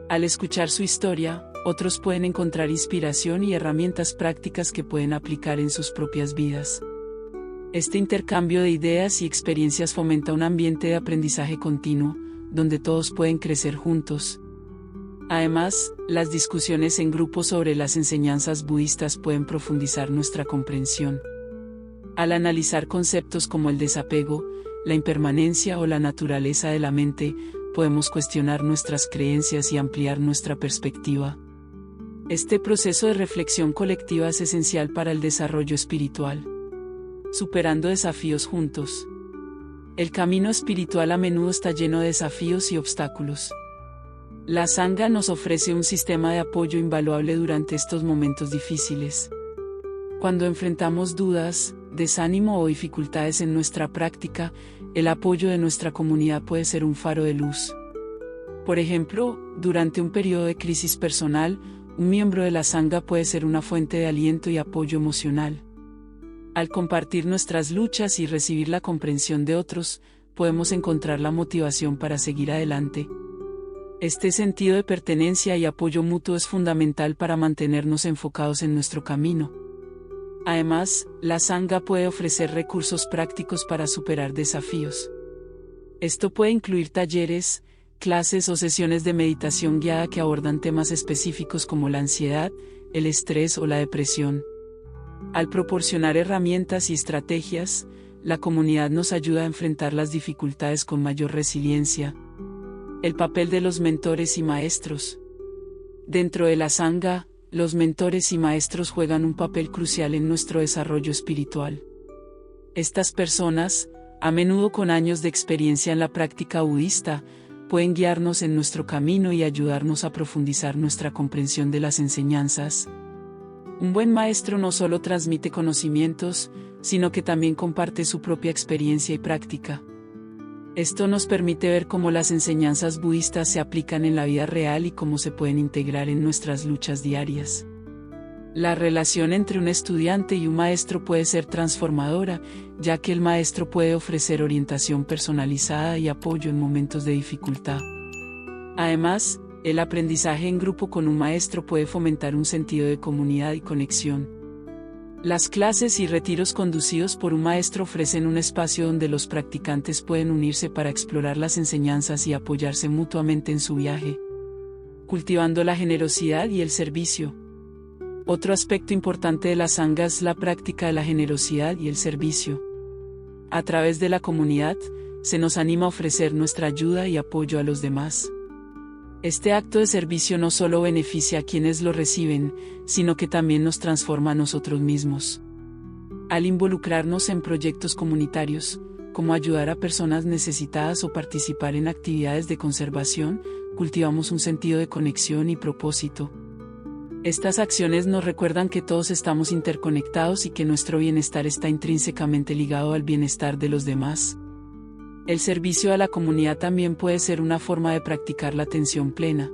Al escuchar su historia, otros pueden encontrar inspiración y herramientas prácticas que pueden aplicar en sus propias vidas. Este intercambio de ideas y experiencias fomenta un ambiente de aprendizaje continuo, donde todos pueden crecer juntos. Además, las discusiones en grupo sobre las enseñanzas budistas pueden profundizar nuestra comprensión. Al analizar conceptos como el desapego, la impermanencia o la naturaleza de la mente, podemos cuestionar nuestras creencias y ampliar nuestra perspectiva. Este proceso de reflexión colectiva es esencial para el desarrollo espiritual. Superando desafíos juntos. El camino espiritual a menudo está lleno de desafíos y obstáculos. La sangha nos ofrece un sistema de apoyo invaluable durante estos momentos difíciles. Cuando enfrentamos dudas, desánimo o dificultades en nuestra práctica, el apoyo de nuestra comunidad puede ser un faro de luz. Por ejemplo, durante un periodo de crisis personal, un miembro de la sangha puede ser una fuente de aliento y apoyo emocional. Al compartir nuestras luchas y recibir la comprensión de otros, podemos encontrar la motivación para seguir adelante. Este sentido de pertenencia y apoyo mutuo es fundamental para mantenernos enfocados en nuestro camino. Además, la sangha puede ofrecer recursos prácticos para superar desafíos. Esto puede incluir talleres, clases o sesiones de meditación guiada que abordan temas específicos como la ansiedad, el estrés o la depresión. Al proporcionar herramientas y estrategias, la comunidad nos ayuda a enfrentar las dificultades con mayor resiliencia. El papel de los mentores y maestros. Dentro de la sangha, los mentores y maestros juegan un papel crucial en nuestro desarrollo espiritual. Estas personas, a menudo con años de experiencia en la práctica budista, pueden guiarnos en nuestro camino y ayudarnos a profundizar nuestra comprensión de las enseñanzas. Un buen maestro no solo transmite conocimientos, sino que también comparte su propia experiencia y práctica. Esto nos permite ver cómo las enseñanzas budistas se aplican en la vida real y cómo se pueden integrar en nuestras luchas diarias. La relación entre un estudiante y un maestro puede ser transformadora, ya que el maestro puede ofrecer orientación personalizada y apoyo en momentos de dificultad. Además, el aprendizaje en grupo con un maestro puede fomentar un sentido de comunidad y conexión. Las clases y retiros conducidos por un maestro ofrecen un espacio donde los practicantes pueden unirse para explorar las enseñanzas y apoyarse mutuamente en su viaje, cultivando la generosidad y el servicio. Otro aspecto importante de la sangha es la práctica de la generosidad y el servicio. A través de la comunidad, se nos anima a ofrecer nuestra ayuda y apoyo a los demás. Este acto de servicio no solo beneficia a quienes lo reciben, sino que también nos transforma a nosotros mismos. Al involucrarnos en proyectos comunitarios, como ayudar a personas necesitadas o participar en actividades de conservación, cultivamos un sentido de conexión y propósito. Estas acciones nos recuerdan que todos estamos interconectados y que nuestro bienestar está intrínsecamente ligado al bienestar de los demás. El servicio a la comunidad también puede ser una forma de practicar la atención plena.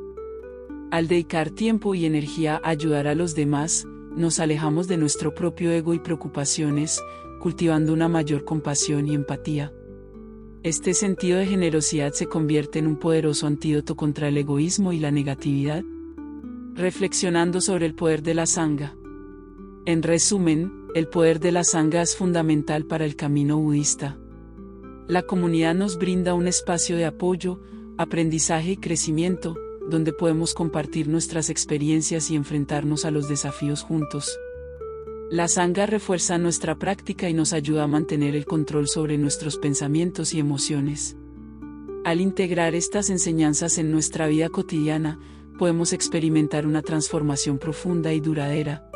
Al dedicar tiempo y energía a ayudar a los demás, nos alejamos de nuestro propio ego y preocupaciones, cultivando una mayor compasión y empatía. Este sentido de generosidad se convierte en un poderoso antídoto contra el egoísmo y la negatividad. Reflexionando sobre el poder de la sangha. En resumen, el poder de la sangha es fundamental para el camino budista. La comunidad nos brinda un espacio de apoyo, aprendizaje y crecimiento, donde podemos compartir nuestras experiencias y enfrentarnos a los desafíos juntos. La sangha refuerza nuestra práctica y nos ayuda a mantener el control sobre nuestros pensamientos y emociones. Al integrar estas enseñanzas en nuestra vida cotidiana, podemos experimentar una transformación profunda y duradera.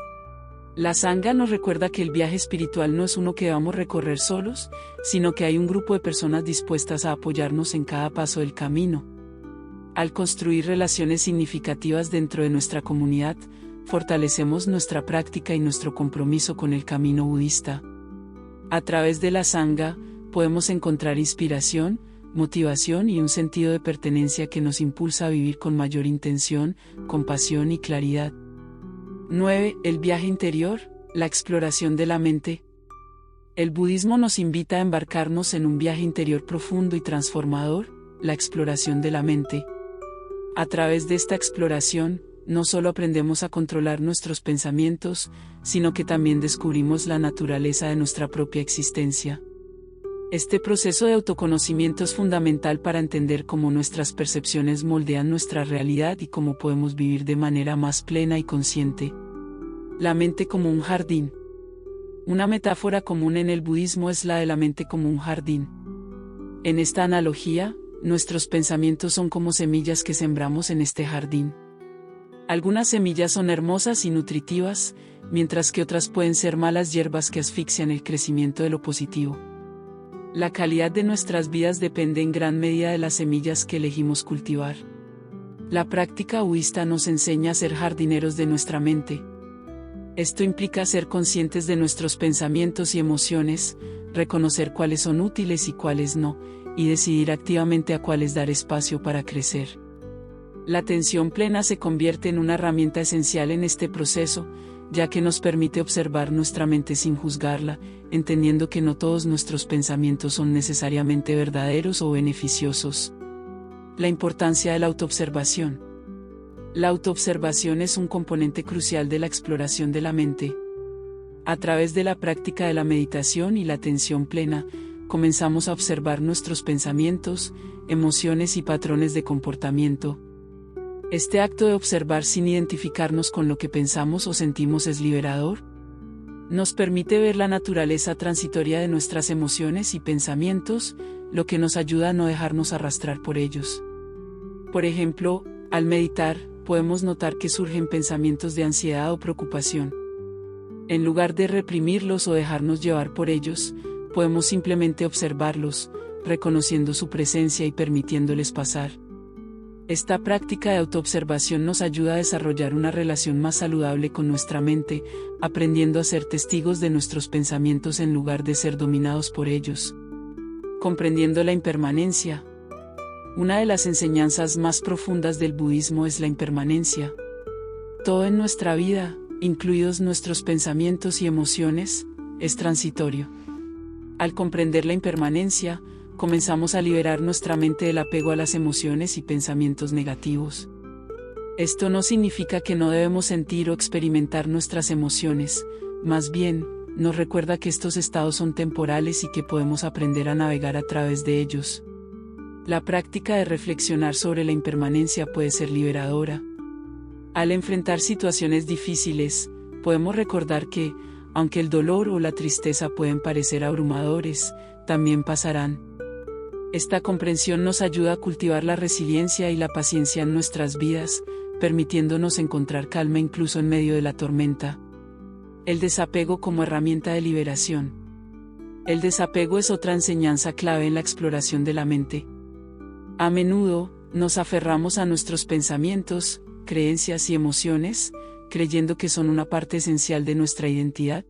La sangha nos recuerda que el viaje espiritual no es uno que debamos recorrer solos, sino que hay un grupo de personas dispuestas a apoyarnos en cada paso del camino. Al construir relaciones significativas dentro de nuestra comunidad, fortalecemos nuestra práctica y nuestro compromiso con el camino budista. A través de la sangha, podemos encontrar inspiración, motivación y un sentido de pertenencia que nos impulsa a vivir con mayor intención, compasión y claridad. 9. El viaje interior, la exploración de la mente. El budismo nos invita a embarcarnos en un viaje interior profundo y transformador, la exploración de la mente. A través de esta exploración, no solo aprendemos a controlar nuestros pensamientos, sino que también descubrimos la naturaleza de nuestra propia existencia. Este proceso de autoconocimiento es fundamental para entender cómo nuestras percepciones moldean nuestra realidad y cómo podemos vivir de manera más plena y consciente. La mente como un jardín. Una metáfora común en el budismo es la de la mente como un jardín. En esta analogía, nuestros pensamientos son como semillas que sembramos en este jardín. Algunas semillas son hermosas y nutritivas, mientras que otras pueden ser malas hierbas que asfixian el crecimiento de lo positivo. La calidad de nuestras vidas depende en gran medida de las semillas que elegimos cultivar. La práctica budista nos enseña a ser jardineros de nuestra mente. Esto implica ser conscientes de nuestros pensamientos y emociones, reconocer cuáles son útiles y cuáles no, y decidir activamente a cuáles dar espacio para crecer. La atención plena se convierte en una herramienta esencial en este proceso, ya que nos permite observar nuestra mente sin juzgarla, entendiendo que no todos nuestros pensamientos son necesariamente verdaderos o beneficiosos. La importancia de la autoobservación. La autoobservación es un componente crucial de la exploración de la mente. A través de la práctica de la meditación y la atención plena, comenzamos a observar nuestros pensamientos, emociones y patrones de comportamiento. Este acto de observar sin identificarnos con lo que pensamos o sentimos es liberador. Nos permite ver la naturaleza transitoria de nuestras emociones y pensamientos, lo que nos ayuda a no dejarnos arrastrar por ellos. Por ejemplo, al meditar, podemos notar que surgen pensamientos de ansiedad o preocupación. En lugar de reprimirlos o dejarnos llevar por ellos, podemos simplemente observarlos, reconociendo su presencia y permitiéndoles pasar. Esta práctica de autoobservación nos ayuda a desarrollar una relación más saludable con nuestra mente, aprendiendo a ser testigos de nuestros pensamientos en lugar de ser dominados por ellos. Comprendiendo la impermanencia. Una de las enseñanzas más profundas del budismo es la impermanencia. Todo en nuestra vida, incluidos nuestros pensamientos y emociones, es transitorio. Al comprender la impermanencia, comenzamos a liberar nuestra mente del apego a las emociones y pensamientos negativos. Esto no significa que no debemos sentir o experimentar nuestras emociones, más bien, nos recuerda que estos estados son temporales y que podemos aprender a navegar a través de ellos. La práctica de reflexionar sobre la impermanencia puede ser liberadora. Al enfrentar situaciones difíciles, podemos recordar que, aunque el dolor o la tristeza pueden parecer abrumadores, también pasarán. Esta comprensión nos ayuda a cultivar la resiliencia y la paciencia en nuestras vidas, permitiéndonos encontrar calma incluso en medio de la tormenta. El desapego como herramienta de liberación. El desapego es otra enseñanza clave en la exploración de la mente. A menudo, nos aferramos a nuestros pensamientos, creencias y emociones, creyendo que son una parte esencial de nuestra identidad.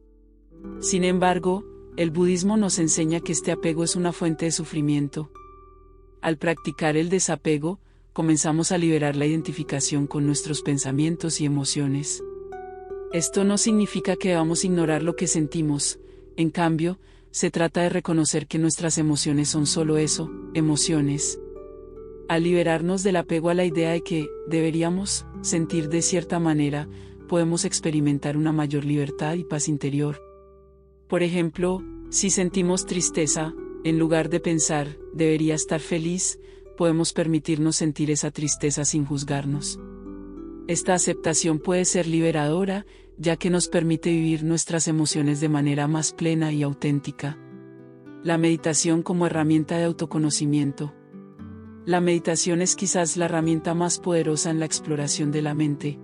Sin embargo, el budismo nos enseña que este apego es una fuente de sufrimiento. Al practicar el desapego, comenzamos a liberar la identificación con nuestros pensamientos y emociones. Esto no significa que debamos ignorar lo que sentimos, en cambio, se trata de reconocer que nuestras emociones son solo eso, emociones. Al liberarnos del apego a la idea de que deberíamos sentir de cierta manera, podemos experimentar una mayor libertad y paz interior. Por ejemplo, si sentimos tristeza, en lugar de pensar, debería estar feliz, podemos permitirnos sentir esa tristeza sin juzgarnos. Esta aceptación puede ser liberadora, ya que nos permite vivir nuestras emociones de manera más plena y auténtica. La meditación como herramienta de autoconocimiento. La meditación es quizás la herramienta más poderosa en la exploración de la mente.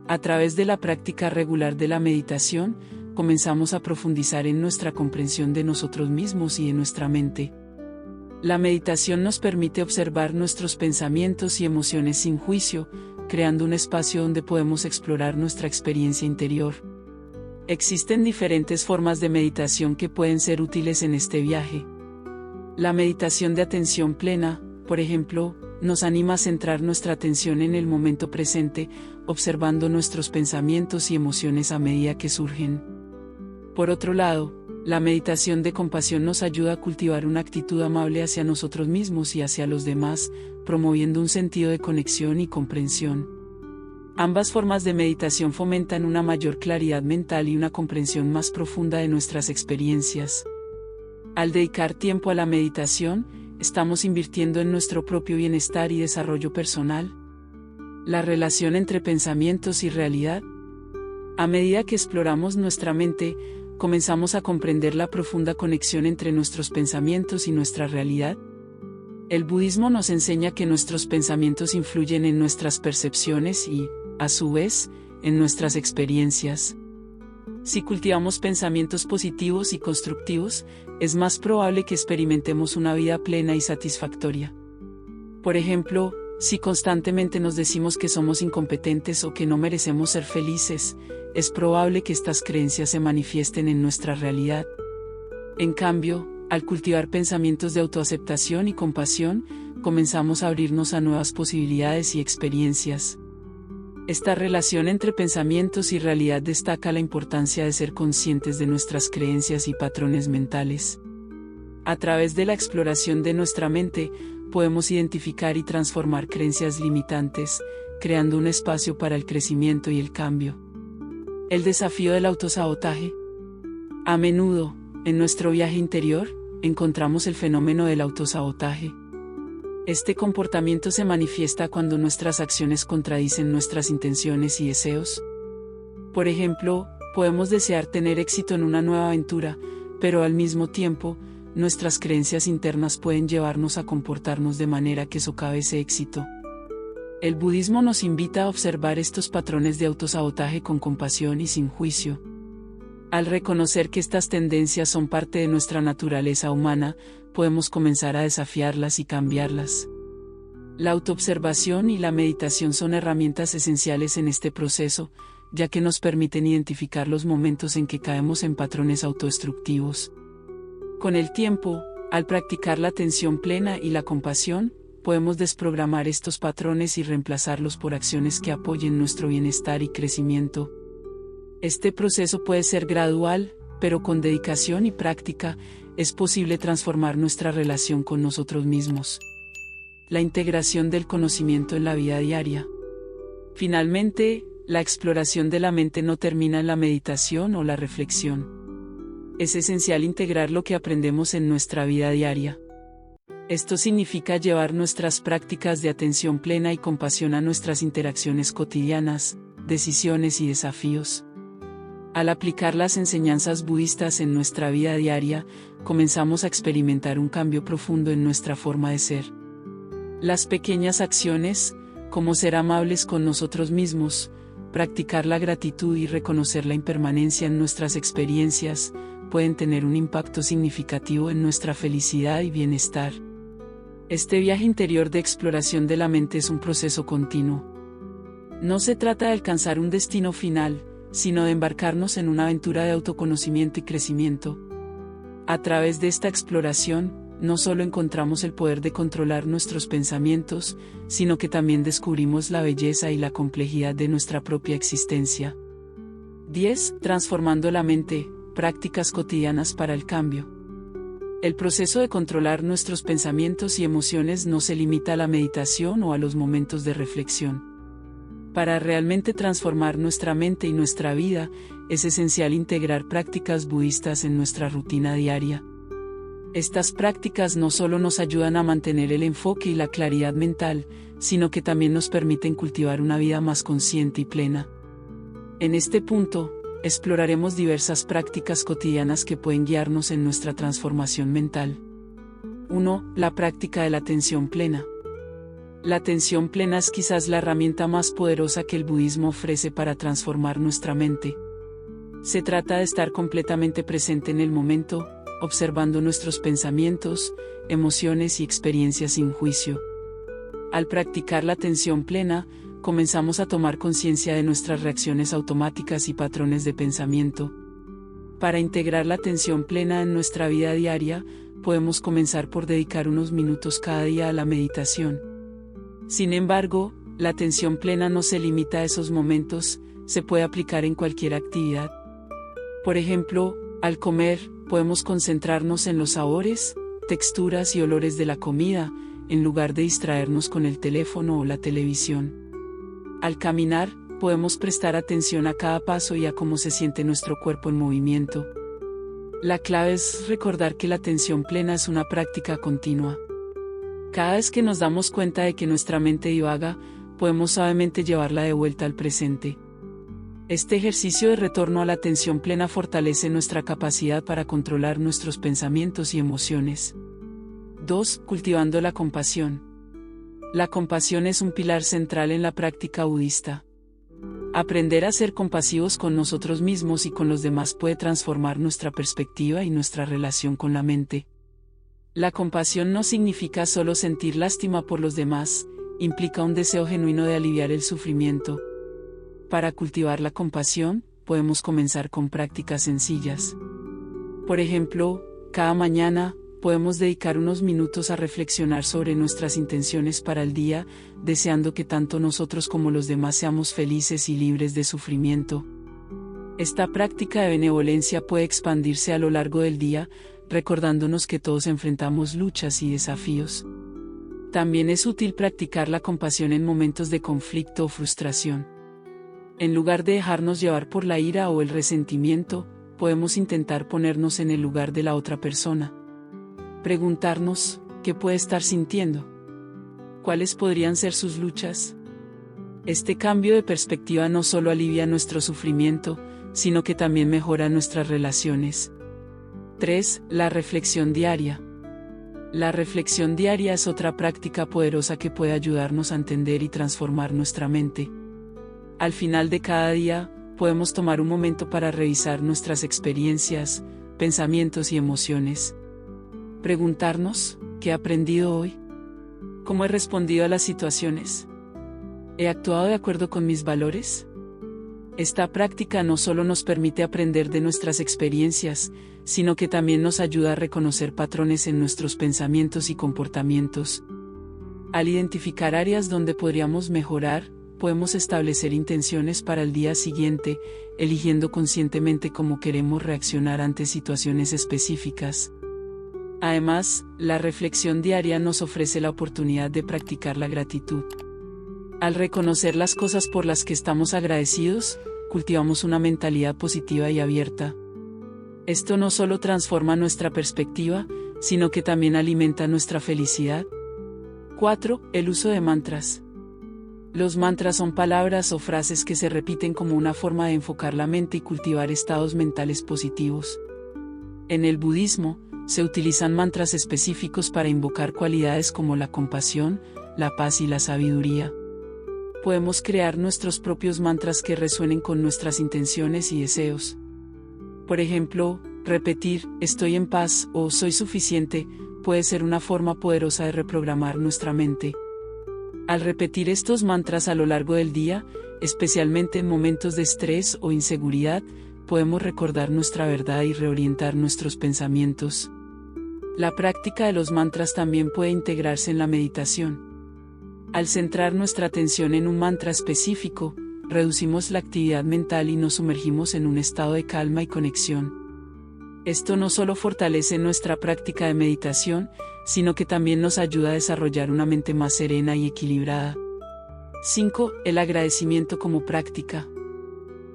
A través de la práctica regular de la meditación, comenzamos a profundizar en nuestra comprensión de nosotros mismos y de nuestra mente. La meditación nos permite observar nuestros pensamientos y emociones sin juicio, creando un espacio donde podemos explorar nuestra experiencia interior. Existen diferentes formas de meditación que pueden ser útiles en este viaje. La meditación de atención plena, por ejemplo, nos anima a centrar nuestra atención en el momento presente, observando nuestros pensamientos y emociones a medida que surgen. Por otro lado, la meditación de compasión nos ayuda a cultivar una actitud amable hacia nosotros mismos y hacia los demás, promoviendo un sentido de conexión y comprensión. Ambas formas de meditación fomentan una mayor claridad mental y una comprensión más profunda de nuestras experiencias. Al dedicar tiempo a la meditación, estamos invirtiendo en nuestro propio bienestar y desarrollo personal. La relación entre pensamientos y realidad. A medida que exploramos nuestra mente, comenzamos a comprender la profunda conexión entre nuestros pensamientos y nuestra realidad. El budismo nos enseña que nuestros pensamientos influyen en nuestras percepciones y, a su vez, en nuestras experiencias. Si cultivamos pensamientos positivos y constructivos, es más probable que experimentemos una vida plena y satisfactoria. Por ejemplo, si constantemente nos decimos que somos incompetentes o que no merecemos ser felices, es probable que estas creencias se manifiesten en nuestra realidad. En cambio, al cultivar pensamientos de autoaceptación y compasión, comenzamos a abrirnos a nuevas posibilidades y experiencias. Esta relación entre pensamientos y realidad destaca la importancia de ser conscientes de nuestras creencias y patrones mentales. A través de la exploración de nuestra mente, podemos identificar y transformar creencias limitantes, creando un espacio para el crecimiento y el cambio. El desafío del autosabotaje. A menudo, en nuestro viaje interior, encontramos el fenómeno del autosabotaje. Este comportamiento se manifiesta cuando nuestras acciones contradicen nuestras intenciones y deseos. Por ejemplo, podemos desear tener éxito en una nueva aventura, pero al mismo tiempo, nuestras creencias internas pueden llevarnos a comportarnos de manera que socave ese éxito. El budismo nos invita a observar estos patrones de autosabotaje con compasión y sin juicio. Al reconocer que estas tendencias son parte de nuestra naturaleza humana, podemos comenzar a desafiarlas y cambiarlas. La autoobservación y la meditación son herramientas esenciales en este proceso, ya que nos permiten identificar los momentos en que caemos en patrones autodestructivos. Con el tiempo, al practicar la atención plena y la compasión, podemos desprogramar estos patrones y reemplazarlos por acciones que apoyen nuestro bienestar y crecimiento. Este proceso puede ser gradual, pero con dedicación y práctica, es posible transformar nuestra relación con nosotros mismos. La integración del conocimiento en la vida diaria. Finalmente, la exploración de la mente no termina en la meditación o la reflexión. Es esencial integrar lo que aprendemos en nuestra vida diaria. Esto significa llevar nuestras prácticas de atención plena y compasión a nuestras interacciones cotidianas, decisiones y desafíos. Al aplicar las enseñanzas budistas en nuestra vida diaria, comenzamos a experimentar un cambio profundo en nuestra forma de ser. Las pequeñas acciones, como ser amables con nosotros mismos, practicar la gratitud y reconocer la impermanencia en nuestras experiencias, pueden tener un impacto significativo en nuestra felicidad y bienestar. Este viaje interior de exploración de la mente es un proceso continuo. No se trata de alcanzar un destino final, sino de embarcarnos en una aventura de autoconocimiento y crecimiento. A través de esta exploración, no solo encontramos el poder de controlar nuestros pensamientos, sino que también descubrimos la belleza y la complejidad de nuestra propia existencia. 10. Transformando la mente, prácticas cotidianas para el cambio. El proceso de controlar nuestros pensamientos y emociones no se limita a la meditación o a los momentos de reflexión. Para realmente transformar nuestra mente y nuestra vida, es esencial integrar prácticas budistas en nuestra rutina diaria. Estas prácticas no solo nos ayudan a mantener el enfoque y la claridad mental, sino que también nos permiten cultivar una vida más consciente y plena. En este punto, exploraremos diversas prácticas cotidianas que pueden guiarnos en nuestra transformación mental. 1. La práctica de la atención plena. La atención plena es quizás la herramienta más poderosa que el budismo ofrece para transformar nuestra mente. Se trata de estar completamente presente en el momento, observando nuestros pensamientos, emociones y experiencias sin juicio. Al practicar la atención plena, comenzamos a tomar conciencia de nuestras reacciones automáticas y patrones de pensamiento. Para integrar la atención plena en nuestra vida diaria, podemos comenzar por dedicar unos minutos cada día a la meditación. Sin embargo, la atención plena no se limita a esos momentos, se puede aplicar en cualquier actividad. Por ejemplo, al comer, podemos concentrarnos en los sabores, texturas y olores de la comida, en lugar de distraernos con el teléfono o la televisión. Al caminar, podemos prestar atención a cada paso y a cómo se siente nuestro cuerpo en movimiento. La clave es recordar que la atención plena es una práctica continua. Cada vez que nos damos cuenta de que nuestra mente divaga, podemos suavemente llevarla de vuelta al presente. Este ejercicio de retorno a la atención plena fortalece nuestra capacidad para controlar nuestros pensamientos y emociones. 2. Cultivando la compasión. La compasión es un pilar central en la práctica budista. Aprender a ser compasivos con nosotros mismos y con los demás puede transformar nuestra perspectiva y nuestra relación con la mente. La compasión no significa solo sentir lástima por los demás, implica un deseo genuino de aliviar el sufrimiento. Para cultivar la compasión, podemos comenzar con prácticas sencillas. Por ejemplo, cada mañana, podemos dedicar unos minutos a reflexionar sobre nuestras intenciones para el día, deseando que tanto nosotros como los demás seamos felices y libres de sufrimiento. Esta práctica de benevolencia puede expandirse a lo largo del día, recordándonos que todos enfrentamos luchas y desafíos. También es útil practicar la compasión en momentos de conflicto o frustración. En lugar de dejarnos llevar por la ira o el resentimiento, podemos intentar ponernos en el lugar de la otra persona. Preguntarnos, ¿qué puede estar sintiendo? ¿Cuáles podrían ser sus luchas? Este cambio de perspectiva no solo alivia nuestro sufrimiento, sino que también mejora nuestras relaciones. 3. La reflexión diaria. La reflexión diaria es otra práctica poderosa que puede ayudarnos a entender y transformar nuestra mente. Al final de cada día, podemos tomar un momento para revisar nuestras experiencias, pensamientos y emociones. Preguntarnos, ¿qué he aprendido hoy? ¿Cómo he respondido a las situaciones? ¿He actuado de acuerdo con mis valores? Esta práctica no solo nos permite aprender de nuestras experiencias, sino que también nos ayuda a reconocer patrones en nuestros pensamientos y comportamientos. Al identificar áreas donde podríamos mejorar, podemos establecer intenciones para el día siguiente, eligiendo conscientemente cómo queremos reaccionar ante situaciones específicas. Además, la reflexión diaria nos ofrece la oportunidad de practicar la gratitud. Al reconocer las cosas por las que estamos agradecidos, cultivamos una mentalidad positiva y abierta. Esto no solo transforma nuestra perspectiva, sino que también alimenta nuestra felicidad. 4. El uso de mantras. Los mantras son palabras o frases que se repiten como una forma de enfocar la mente y cultivar estados mentales positivos. En el budismo, se utilizan mantras específicos para invocar cualidades como la compasión, la paz y la sabiduría. Podemos crear nuestros propios mantras que resuenen con nuestras intenciones y deseos. Por ejemplo, repetir "estoy en paz" o "soy suficiente" puede ser una forma poderosa de reprogramar nuestra mente. Al repetir estos mantras a lo largo del día, especialmente en momentos de estrés o inseguridad, podemos recordar nuestra verdad y reorientar nuestros pensamientos. La práctica de los mantras también puede integrarse en la meditación. Al centrar nuestra atención en un mantra específico, reducimos la actividad mental y nos sumergimos en un estado de calma y conexión. Esto no solo fortalece nuestra práctica de meditación, sino que también nos ayuda a desarrollar una mente más serena y equilibrada. 5. El agradecimiento como práctica.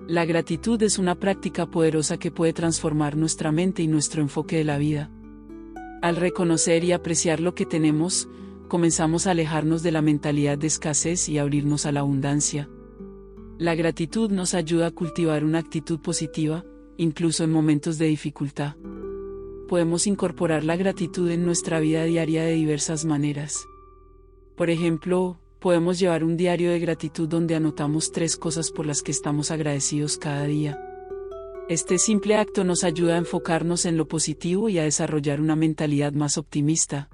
La gratitud es una práctica poderosa que puede transformar nuestra mente y nuestro enfoque de la vida. Al reconocer y apreciar lo que tenemos, comenzamos a alejarnos de la mentalidad de escasez y a abrirnos a la abundancia. La gratitud nos ayuda a cultivar una actitud positiva, incluso en momentos de dificultad. Podemos incorporar la gratitud en nuestra vida diaria de diversas maneras. Por ejemplo, podemos llevar un diario de gratitud donde anotamos 3 cosas por las que estamos agradecidos cada día. Este simple acto nos ayuda a enfocarnos en lo positivo y a desarrollar una mentalidad más optimista.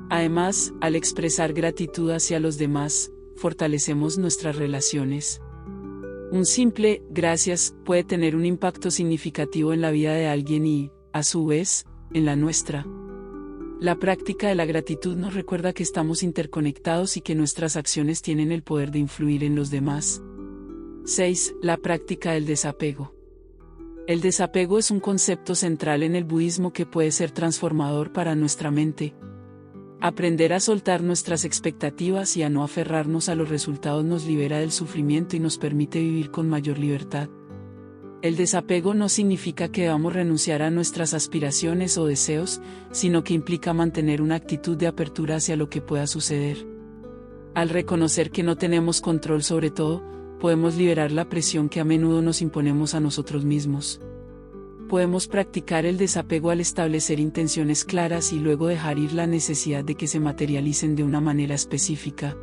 Además, al expresar gratitud hacia los demás, fortalecemos nuestras relaciones. Un simple "gracias" puede tener un impacto significativo en la vida de alguien y, a su vez, en la nuestra. La práctica de la gratitud nos recuerda que estamos interconectados y que nuestras acciones tienen el poder de influir en los demás. 6. La práctica del desapego. El desapego es un concepto central en el budismo que puede ser transformador para nuestra mente. Aprender a soltar nuestras expectativas y a no aferrarnos a los resultados nos libera del sufrimiento y nos permite vivir con mayor libertad. El desapego no significa que debamos renunciar a nuestras aspiraciones o deseos, sino que implica mantener una actitud de apertura hacia lo que pueda suceder. Al reconocer que no tenemos control sobre todo, podemos liberar la presión que a menudo nos imponemos a nosotros mismos. Podemos practicar el desapego al establecer intenciones claras y luego dejar ir la necesidad de que se materialicen de una manera específica.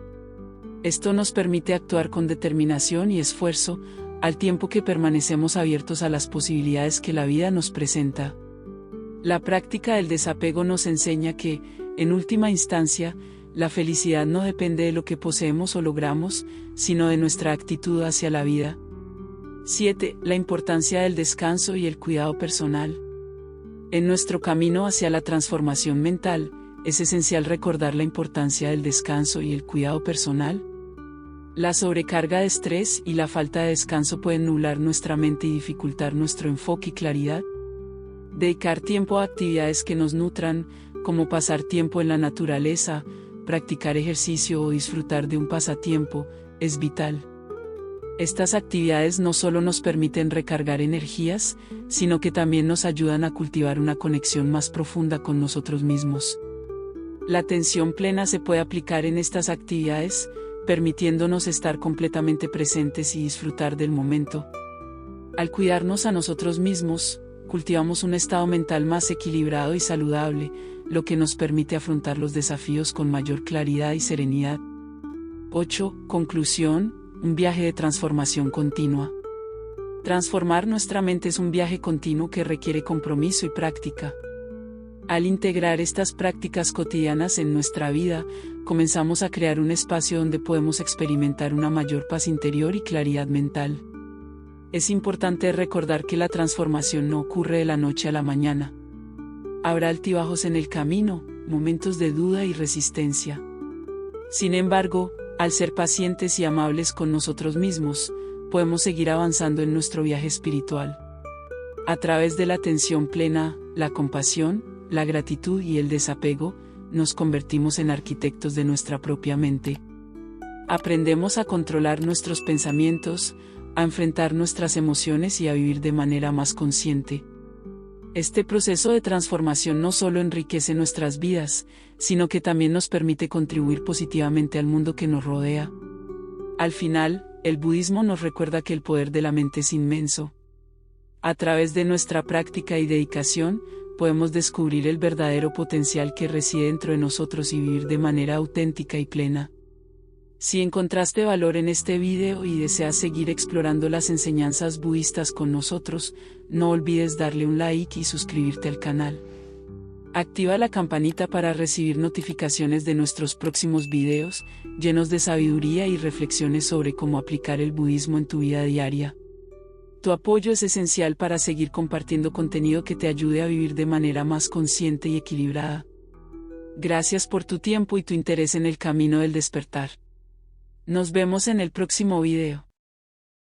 Esto nos permite actuar con determinación y esfuerzo, al tiempo que permanecemos abiertos a las posibilidades que la vida nos presenta. La práctica del desapego nos enseña que, en última instancia, la felicidad no depende de lo que poseemos o logramos, sino de nuestra actitud hacia la vida. 7. La importancia del descanso y el cuidado personal. En nuestro camino hacia la transformación mental, es esencial recordar la importancia del descanso y el cuidado personal. La sobrecarga de estrés y la falta de descanso pueden nublar nuestra mente y dificultar nuestro enfoque y claridad. Dedicar tiempo a actividades que nos nutran, como pasar tiempo en la naturaleza, practicar ejercicio o disfrutar de un pasatiempo, es vital. Estas actividades no solo nos permiten recargar energías, sino que también nos ayudan a cultivar una conexión más profunda con nosotros mismos. La atención plena se puede aplicar en estas actividades, permitiéndonos estar completamente presentes y disfrutar del momento. Al cuidarnos a nosotros mismos, cultivamos un estado mental más equilibrado y saludable, lo que nos permite afrontar los desafíos con mayor claridad y serenidad. 8. Conclusión. Un viaje de transformación continua. Transformar nuestra mente es un viaje continuo que requiere compromiso y práctica. Al integrar estas prácticas cotidianas en nuestra vida, comenzamos a crear un espacio donde podemos experimentar una mayor paz interior y claridad mental. Es importante recordar que la transformación no ocurre de la noche a la mañana. Habrá altibajos en el camino, momentos de duda y resistencia. Sin embargo, al ser pacientes y amables con nosotros mismos, podemos seguir avanzando en nuestro viaje espiritual. A través de la atención plena, la compasión, la gratitud y el desapego, nos convertimos en arquitectos de nuestra propia mente. Aprendemos a controlar nuestros pensamientos, a enfrentar nuestras emociones y a vivir de manera más consciente. Este proceso de transformación no solo enriquece nuestras vidas, sino que también nos permite contribuir positivamente al mundo que nos rodea. Al final, el budismo nos recuerda que el poder de la mente es inmenso. A través de nuestra práctica y dedicación, podemos descubrir el verdadero potencial que reside dentro de nosotros y vivir de manera auténtica y plena. Si encontraste valor en este video y deseas seguir explorando las enseñanzas budistas con nosotros, no olvides darle un like y suscribirte al canal. Activa la campanita para recibir notificaciones de nuestros próximos videos, llenos de sabiduría y reflexiones sobre cómo aplicar el budismo en tu vida diaria. Tu apoyo es esencial para seguir compartiendo contenido que te ayude a vivir de manera más consciente y equilibrada. Gracias por tu tiempo y tu interés en el camino del despertar. Nos vemos en el próximo video.